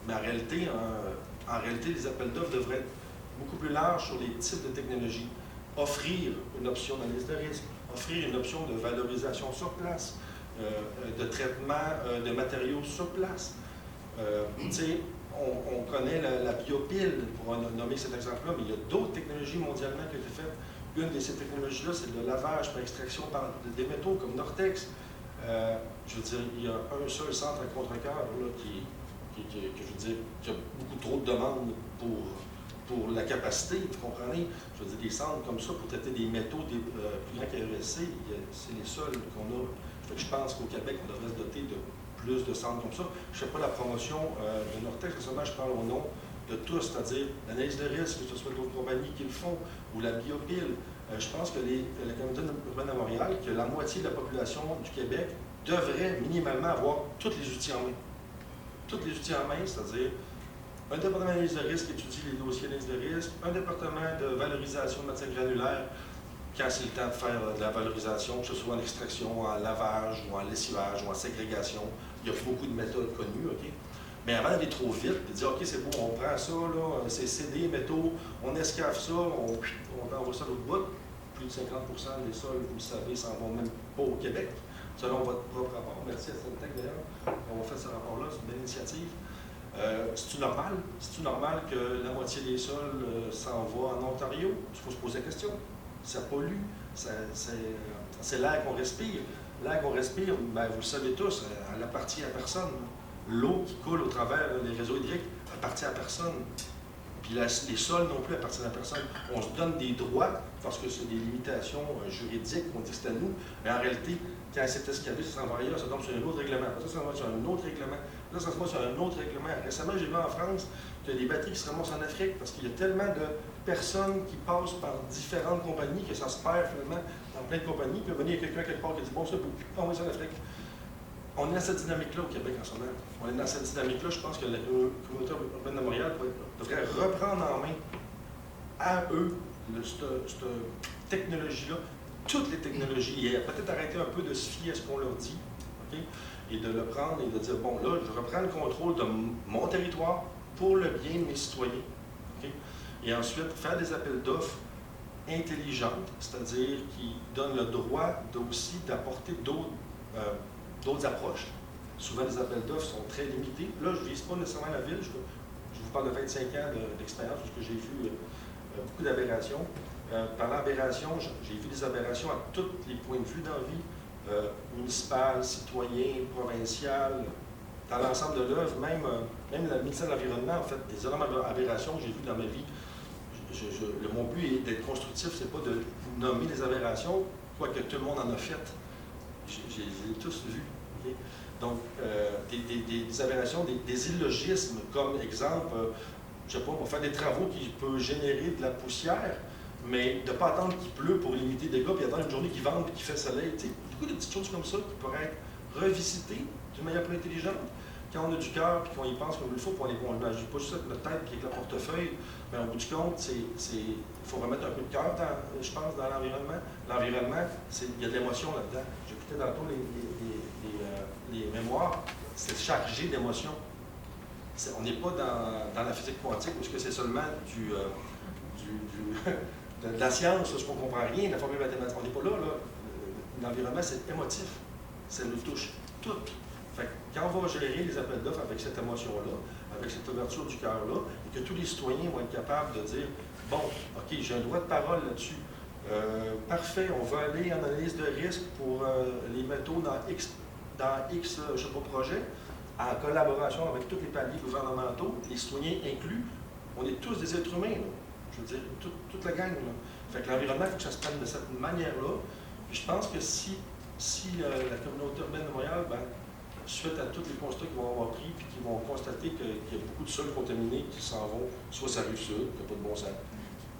S16: Mais en réalité, les appels d'offres devraient être beaucoup plus larges sur les types de technologies. Offrir une option d'analyse de risque, offrir une option de valorisation sur place, de traitement de matériaux sur place. On connaît la biopile, pour nommer cet exemple-là, mais il y a d'autres technologies mondialement qui ont été faites. Une de ces technologies-là, c'est le lavage par extraction des métaux, comme Nortex. Je veux dire, il y a un seul centre à Contrecœur qui a beaucoup trop de demandes pour pour la capacité, vous comprenez? Je veux dire, des centres comme ça pour traiter des métaux plus grands qu'RESC, c'est les seuls qu'on a. Fait que je pense qu'au Québec, on devrait se doter de plus de centres comme ça. Je ne fais pas la promotion de Nortec, seulement je parle au nom de tous, c'est-à-dire l'analyse de risque, que ce soit d'autres compagnies qui le font, ou la biopile. Je pense que la communauté urbaine de Montréal, que la moitié de la population du Québec devrait minimalement avoir tous les outils en main. Tous les outils en main, c'est-à-dire un département d'analyse de risque qui étudie les dossiers d'analyse de risque, un département de valorisation de matière granulaire, quand c'est le temps de faire de la valorisation, que ce soit en extraction, en lavage, ou en lessivage, ou en ségrégation. Il y a beaucoup de méthodes connues, OK? Mais avant d'aller trop vite, de dire, OK, c'est bon, on prend ça, là, c'est CD, métaux, on escaffe ça, on envoie ça à l'autre bout. Plus de 50% des sols, vous le savez, s'en vont même pas au Québec, selon votre propre rapport. Merci à Syntec d'ailleurs. On va faire ce rapport-là, c'est une belle initiative. C'est-tu normal? C'est-tu normal que la moitié des sols s'en va en Ontario? Il faut se poser la question. Ça pollue. C'est l'air qu'on respire. L'air qu'on respire, ben, vous le savez tous, elle appartient à personne. L'eau qui coule au travers des réseaux hydriques appartient à personne. Puis les sols non plus appartiennent à personne. On se donne des droits parce que c'est des limitations juridiques, on dit que c'est à nous. Mais en réalité, quand c'est escavé, ça s'en va ailleurs, ça tombe sur un autre règlement. Ça s'en va sur un autre règlement. Là, ça se va sur un autre règlement. Récemment, j'ai vu en France qu'il y a des batteries qui se ramassent en Afrique parce qu'il y a tellement de personnes qui passent par différentes compagnies que ça se perd finalement dans plein de compagnies. Puis il y a quelqu'un quelque part qui dit bon, ça, on va en Afrique. On est dans cette dynamique-là au Québec en ce moment. On est dans cette dynamique-là. Je pense que la communauté urbaine de Montréal devrait reprendre en main à eux cette technologie-là, toutes les technologies, et peut-être arrêter un peu de se fier à ce qu'on leur dit, okay? Et de le prendre et de dire, bon, là, je reprends le contrôle de mon territoire pour le bien de mes citoyens. Okay? Et ensuite, faire des appels d'offres intelligentes, c'est-à-dire qui donnent le droit aussi d'apporter d'autres approches. Souvent, les appels d'offres sont très limités. Là, je ne vise pas nécessairement la ville. Je vous parle de 25 ans d'expérience, parce que j'ai vu beaucoup d'aberrations. Par l'aberration, j'ai vu des aberrations à tous les points de vue dans la vie, municipal, citoyen, provincial, dans l'ensemble de l'œuvre, même le ministère de l'Environnement, en fait, des énormes aberrations que j'ai vues dans ma vie. Mon but est d'être constructif, c'est pas de nommer les aberrations, quoique tout le monde en a fait. Je les ai tous vus. Okay? Donc, des aberrations, des illogismes, comme exemple, je ne sais pas, on va faire des travaux qui peuvent générer de la poussière, mais de ne pas attendre qu'il pleut pour limiter les dégâts, puis attendre une journée qui vente et qui fait soleil. Tu sais, beaucoup de petites choses comme ça qui pourraient être revisitées d'une manière plus intelligente. Quand on a du cœur et qu'on y pense comme il faut, on ne agit pas juste avec notre tête et avec le portefeuille, mais au bout du compte, il faut remettre un peu de cœur, je pense, dans l'environnement. L'environnement, il y a de l'émotion là-dedans. J'écoutais tantôt les mémoires, c'est chargé d'émotion. On n'est pas dans la physique quantique où c'est seulement de la science, ce qu'on ne comprend rien, de la formule mathématique. On n'est pas là. L'environnement, c'est émotif. Ça nous touche toutes. Fait que quand on va gérer les appels d'offres avec cette émotion-là, avec cette ouverture du cœur-là, et que tous les citoyens vont être capables de dire bon, OK, j'ai un droit de parole là-dessus. Parfait, on va aller en analyse de risque pour les métaux dans X je sais pas, projet, en collaboration avec tous les paliers gouvernementaux, les citoyens inclus. On est tous des êtres humains, là. Je veux dire, toute la gang. Là. Fait que l'environnement, il faut que ça se prenne de cette manière-là. Puis je pense que si la communauté urbaine de Montréal, suite à tous les constats qu'ils vont avoir pris, puis qu'ils vont constater qu'il y a beaucoup de sols contaminés qui s'en vont, soit sur la Rive-Sud, qui n'a pas de bon sens,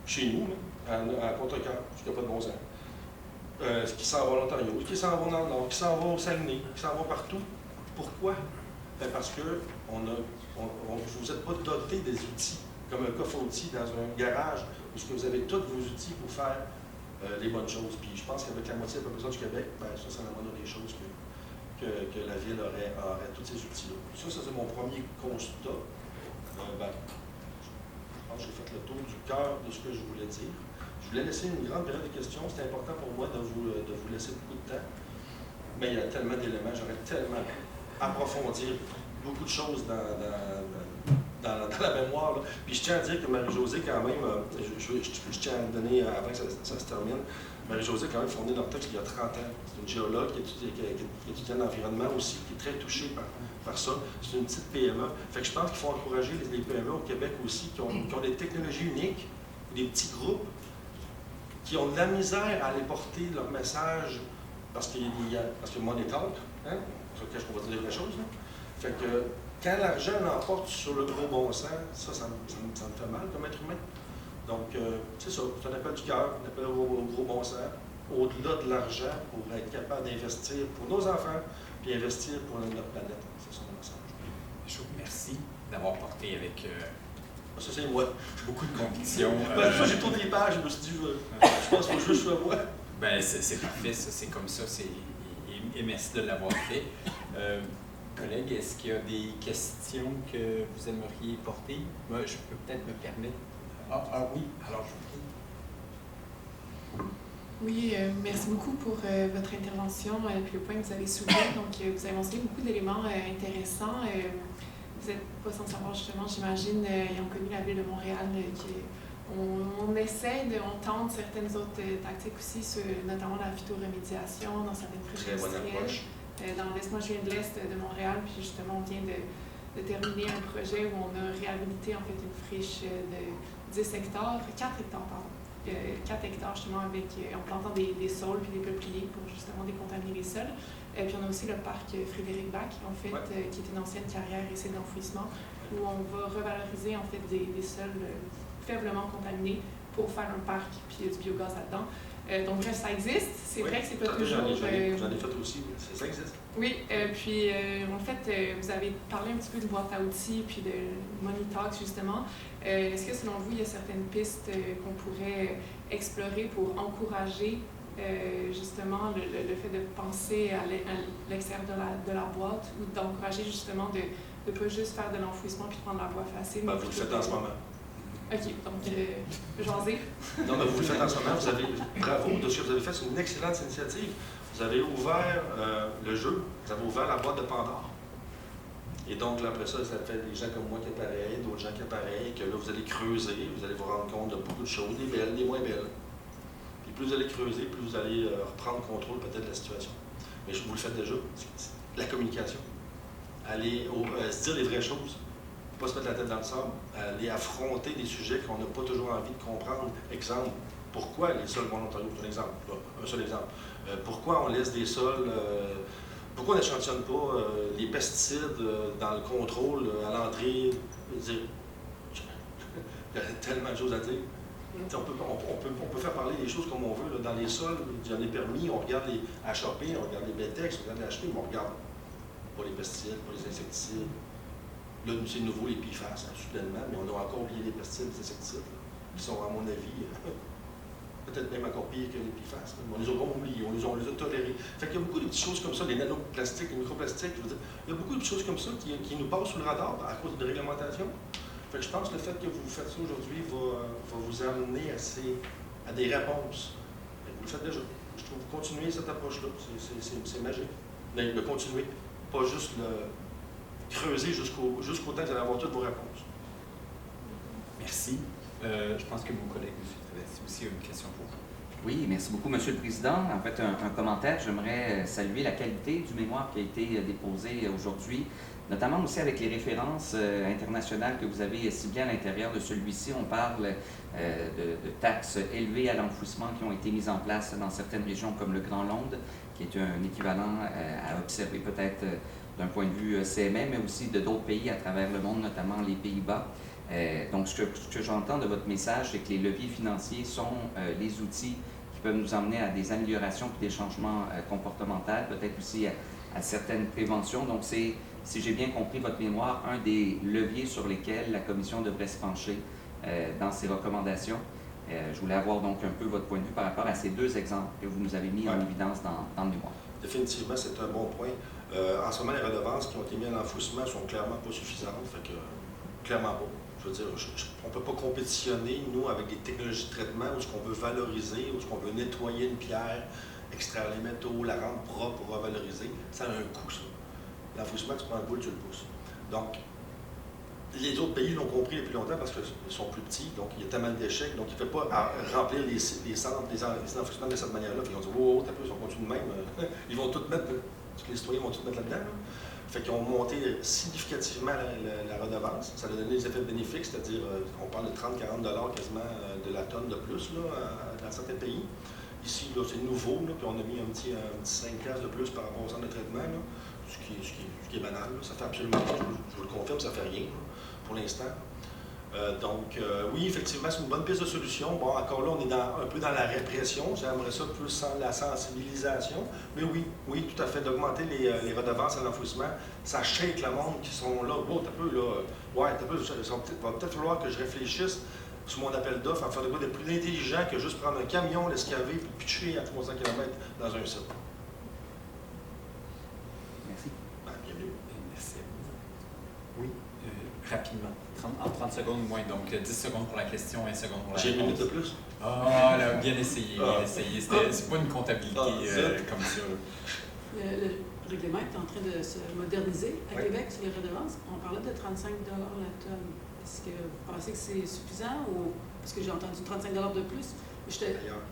S16: chez nous, à Contrecœur, qui n'a pas de bon sens, qui s'en vont en Ontario, qui s'en vont dans le Nord, qui s'en vont au Saguenay, qui s'en vont partout. Pourquoi? Parce que vous n'êtes pas doté des outils, comme un coffre à outils dans un garage, où vous avez tous vos outils pour faire les bonnes choses. Puis je pense qu'avec la moitié de la population du Québec, ça, c'est la moindre des choses que la ville aurait tous ces outils-là. Ça, c'est mon premier constat. Je pense que j'ai fait le tour du cœur de ce que je voulais dire. Je voulais laisser une grande période de questions. C'était important pour moi de vous laisser beaucoup de temps. Mais il y a tellement d'éléments. J'aurais tellement approfondir beaucoup de choses dans dans la mémoire. Là. Puis je tiens à dire que Marie-Josée, quand même, je tiens à donner, avant que ça se termine, Marie-Josée, quand même, fondée Nortex il y a 30 ans. C'est une géologue qui étudie l'environnement aussi, qui est très touchée par ça. C'est une petite PME. Fait que je pense qu'il faut encourager les PME au Québec aussi, qui ont des technologies uniques, des petits groupes, qui ont de la misère à aller porter leur message parce que money talk, hein? Sur lequel on va dire les vraies choses. Hein? Fait que quand l'argent l'emporte sur le gros bon sens, ça me fait mal comme être humain. Donc, c'est ça, c'est un appel du cœur, un appel au gros bon sens, au-delà de l'argent pour être capable d'investir pour nos enfants, puis investir pour notre planète. C'est ça mon message.
S1: Je vous remercie d'avoir porté avec
S16: ça, c'est moi.
S1: Beaucoup de conviction.
S16: J'ai tourné les pages, je me suis dit, je pense que je suis à moi.
S1: Ben, c'est parfait, ça, c'est comme ça, et merci de l'avoir fait. Collègues, est-ce qu'il y a des questions que vous aimeriez porter? Moi, je peux peut-être me permettre. Oui, alors je vous prie.
S17: Oui, merci beaucoup pour votre intervention et le point que vous avez soulevé. Donc, vous avez mentionné beaucoup d'éléments intéressants. Vous n'êtes pas sans savoir, justement, j'imagine, ayant connu la ville de Montréal, on essaie on tente certaines autres tactiques aussi, notamment la phytoremédiation dans certaines friches industrielles. Dans l'Est, moi je viens de l'Est de Montréal, puis justement on vient de terminer un projet où on a réhabilité en fait une friche de 10 hectares, 4 hectares, pardon. 4 hectares justement en plantant des saules puis des peupliers pour justement décontaminer les sols. Puis on a aussi le parc Frédéric Bach, en fait, qui est une ancienne carrière essai d'enfouissement, où on va revaloriser en fait des sols faiblement contaminés pour faire un parc, puis il y a du biogaz là-dedans. Donc bref, ça existe. C'est vrai que c'est pas toujours...
S16: J'en ai fait aussi, ça existe.
S17: Oui, puis en fait, vous avez parlé un petit peu de boîte à outils, puis de Money Talks, justement. Est-ce que selon vous, il y a certaines pistes qu'on pourrait explorer pour encourager justement le fait de penser à l'extérieur de la boîte, ou d'encourager justement de ne pas juste faire de l'enfouissement puis de prendre la voie facile?
S16: Ben, vous le faites en ce moment.
S17: OK, donc jaser.
S16: Non, mais vous le faites en ce moment. Bravo de ce que vous avez fait. C'est une excellente initiative. Vous avez ouvert le jeu, vous avez ouvert la boîte de Pandore. Et donc, là, après ça fait des gens comme moi qui apparaissent, d'autres gens qui apparaissent, que là, vous allez creuser, vous allez vous rendre compte de beaucoup de choses, des belles, des moins belles. Puis plus vous allez creuser, plus vous allez reprendre contrôle peut-être de la situation. Mais vous le faites déjà. La communication. Aller se dire les vraies choses. Pas se mettre la tête dans le sable. Aller affronter des sujets qu'on n'a pas toujours envie de comprendre. Exemple, pourquoi les sols en Ontario, c'est un exemple, un seul exemple. Pourquoi on laisse des sols, pourquoi on n'échantillonne pas les pesticides dans le contrôle à l'entrée? Il y a tellement de choses à dire. On peut faire parler des choses comme on veut. Là, dans les sols, il y en a permis, on regarde les HAP, on regarde les BTEX, on regarde les HP, mais on regarde pas les pesticides, pas les insecticides. Là, c'est nouveau les PFAS, soudainement, mais on a encore oublié les pesticides, les insecticides, qui sont, à mon avis, peut-être même encore pires que les PFAS. On les a oubliés, on les a tolérés. Fait qu'il y a beaucoup de petites choses comme ça, les nanoplastiques, les microplastiques, je veux dire, il y a beaucoup de choses comme ça qui nous passent sous le radar à cause de réglementation. Fait que je pense que le fait que vous faites ça aujourd'hui va vous amener à des réponses. Vous le faites déjà. Je trouve continuer cette approche-là, c'est magique. Mais le continuer, pas juste le creuser jusqu'au temps que vous allez avoir toutes vos réponses.
S1: Merci. Je pense que mon collègue, M. Traversy, aussi a une question pour vous.
S2: Oui, merci beaucoup, M. le Président. En fait, un commentaire, j'aimerais saluer la qualité du mémoire qui a été déposé aujourd'hui, notamment aussi avec les références internationales que vous avez ciblées à l'intérieur de celui-ci. On parle de taxes élevées à l'enfouissement qui ont été mises en place dans certaines régions comme le Grand Londres, qui est un équivalent à observer peut-être d'un point de vue CMM, mais aussi de d'autres pays à travers le monde, notamment les Pays-Bas. Donc, ce que j'entends de votre message, c'est que les leviers financiers sont les outils qui peuvent nous emmener à des améliorations et des changements comportementaux, peut-être aussi à certaines préventions. Donc, c'est, si j'ai bien compris votre mémoire, un des leviers sur lesquels la Commission devrait se pencher dans ses recommandations. Je voulais avoir donc un peu votre point de vue par rapport à ces deux exemples que vous nous avez mis en évidence dans le mémoire.
S16: Définitivement, c'est un bon point. En ce moment, les redevances qui ont été mises à l'enfouissement sont clairement pas suffisantes. Fait que, clairement pas. Je veux dire, on ne peut pas compétitionner, nous, avec des technologies de traitement où ce qu'on veut valoriser, où ce qu'on veut nettoyer une pierre, extraire les métaux, la rendre propre pour revaloriser. Ça a un coût, ça. L'enfouissement, tu prends un boule, tu le pousses. Donc, les autres pays l'ont compris depuis longtemps parce qu'ils sont plus petits, donc il y a tellement d'échecs, donc ils ne peuvent pas remplir les centres, les enfouissements de cette manière-là. Puis ils ont dit, oh, t'as peu, ils ont continué de même. Ils vont tout mettre, les citoyens vont tout mettre là-dedans. Là. Fait qu'ils ont monté significativement la redevance. Ça a donné des effets bénéfiques, c'est-à-dire, on parle de 30-40 $ quasiment de la tonne de plus là, dans certains pays. Ici, c'est nouveau, là, puis on a mis un petit 5$ de plus par rapport au centre de traitement, là, ce qui est banal. Là. Ça fait absolument rien, je vous le confirme, ça fait rien là, pour l'instant. Oui, effectivement, c'est une bonne piste de solution. Bon, encore là, on est un peu dans la répression. J'aimerais ça plus la sensibilisation. Mais oui, tout à fait, d'augmenter les redevances à l'enfouissement. Ça shake le monde qui sont là. Oh, t'as peu, là. Ouais, t'as peu, va peut-être falloir que je réfléchisse sur mon appel d'offres à faire de quoi de plus intelligent que juste prendre un camion, l'escaver et pitcher à 300 km dans un site.
S2: Merci.
S16: Bienvenue.
S1: Merci. Oui, rapidement. En 30 secondes ou moins, donc 10 secondes pour la question, 1 seconde pour la réponse.
S16: J'ai une minute de plus?
S1: Ah, là, bien essayé, bien essayé. C'est pas une comptabilité comme ça.
S5: Le règlement est en train de se moderniser à Québec sur les redevances. On parlait de 35 $ la tonne. Est-ce que vous pensez que c'est suffisant ou parce que j'ai entendu 35 $ de plus?
S16: D'ailleurs,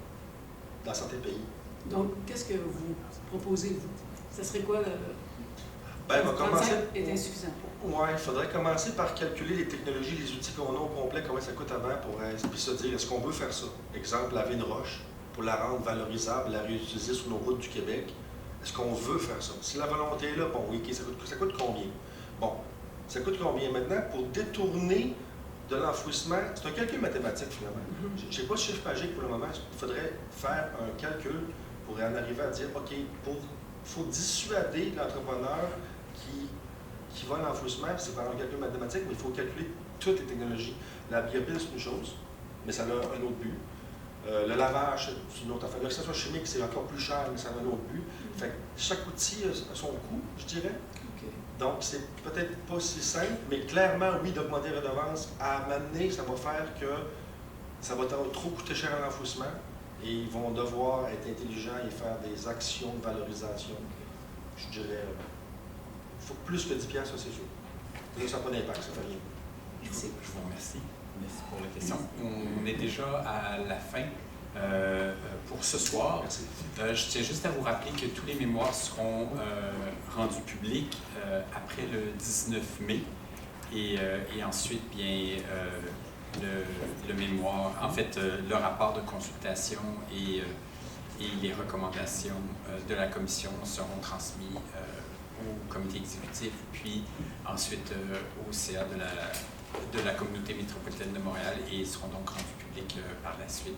S16: dans certains pays.
S5: Donc, qu'est-ce que vous proposez, vous? Ça serait quoi le...
S16: Ben, on va commencer.
S5: Est insuffisant.
S16: Oui, il faudrait commencer par calculer les technologies, les outils qu'on a au complet, comment ça coûte avant, puis se dire, est-ce qu'on veut faire ça? Exemple, laver une roche, pour la rendre valorisable, la réutiliser sur nos routes du Québec. Est-ce qu'on veut faire ça? Si la volonté est là, bon, oui, OK, ça coûte combien? Bon, ça coûte combien maintenant? Pour détourner de l'enfouissement, c'est un calcul mathématique, finalement. Je n'ai pas de chiffre magique pour le moment. Il faudrait faire un calcul pour en arriver à dire, OK, il faut dissuader l'entrepreneur qui va à l'enfouissement, c'est par un calcul mathématique, mais il faut calculer toutes les technologies. La biopile, c'est une chose, mais ça a un autre but. Le lavage, c'est une autre affaire. L'oxydation chimique, c'est encore plus cher, mais ça a un autre but. Fait que chaque outil a son coût, je dirais. Donc, c'est peut-être pas si simple, mais clairement, oui, d'augmenter les redevances, à m'amener, ça va faire que ça va trop coûter cher à l'enfouissement et ils vont devoir être intelligents et faire des actions de valorisation. Je dirais, il faut plus que 10$, ça c'est sûr. Ça n'a pas d'impact, ça ne fait rien.
S1: Merci. Je vous remercie. Merci pour la question. On est déjà à la fin pour ce soir.
S16: Merci.
S1: Je tiens juste à vous rappeler que tous les mémoires seront rendus publics après le 19 mai. Et ensuite, bien, le mémoire, en fait, le rapport de consultation et les recommandations de la commission seront transmis au comité exécutif, puis ensuite au CA de la communauté métropolitaine de Montréal et seront donc rendus publics par la suite.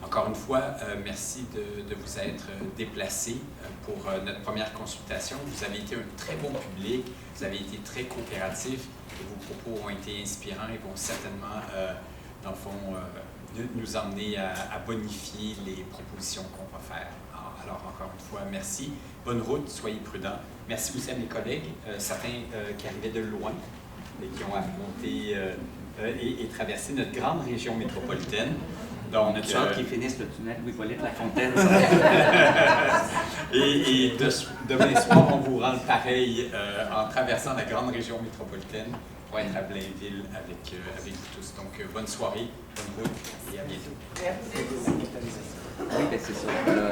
S1: Encore une fois, merci de vous être déplacés pour notre première consultation. Vous avez été un très bon public, vous avez été très coopératifs et vos propos ont été inspirants et vont certainement, dans le fond, nous emmener à bonifier les propositions qu'on va faire. Alors, encore une fois, merci. Bonne route, soyez prudents. Merci aussi à mes collègues, certains qui arrivaient de loin et qui ont affronté et traversé notre grande région métropolitaine. Donc,
S2: on a hâte qu'ils finissent le tunnel Louis-Hippolyte Lafontaine.
S1: et demain soir, on vous rend pareil en traversant la grande région métropolitaine pour être à Blainville avec vous tous. Donc, bonne soirée, bonne route et à bientôt.
S2: Merci. Oui, bien c'est ça. Là,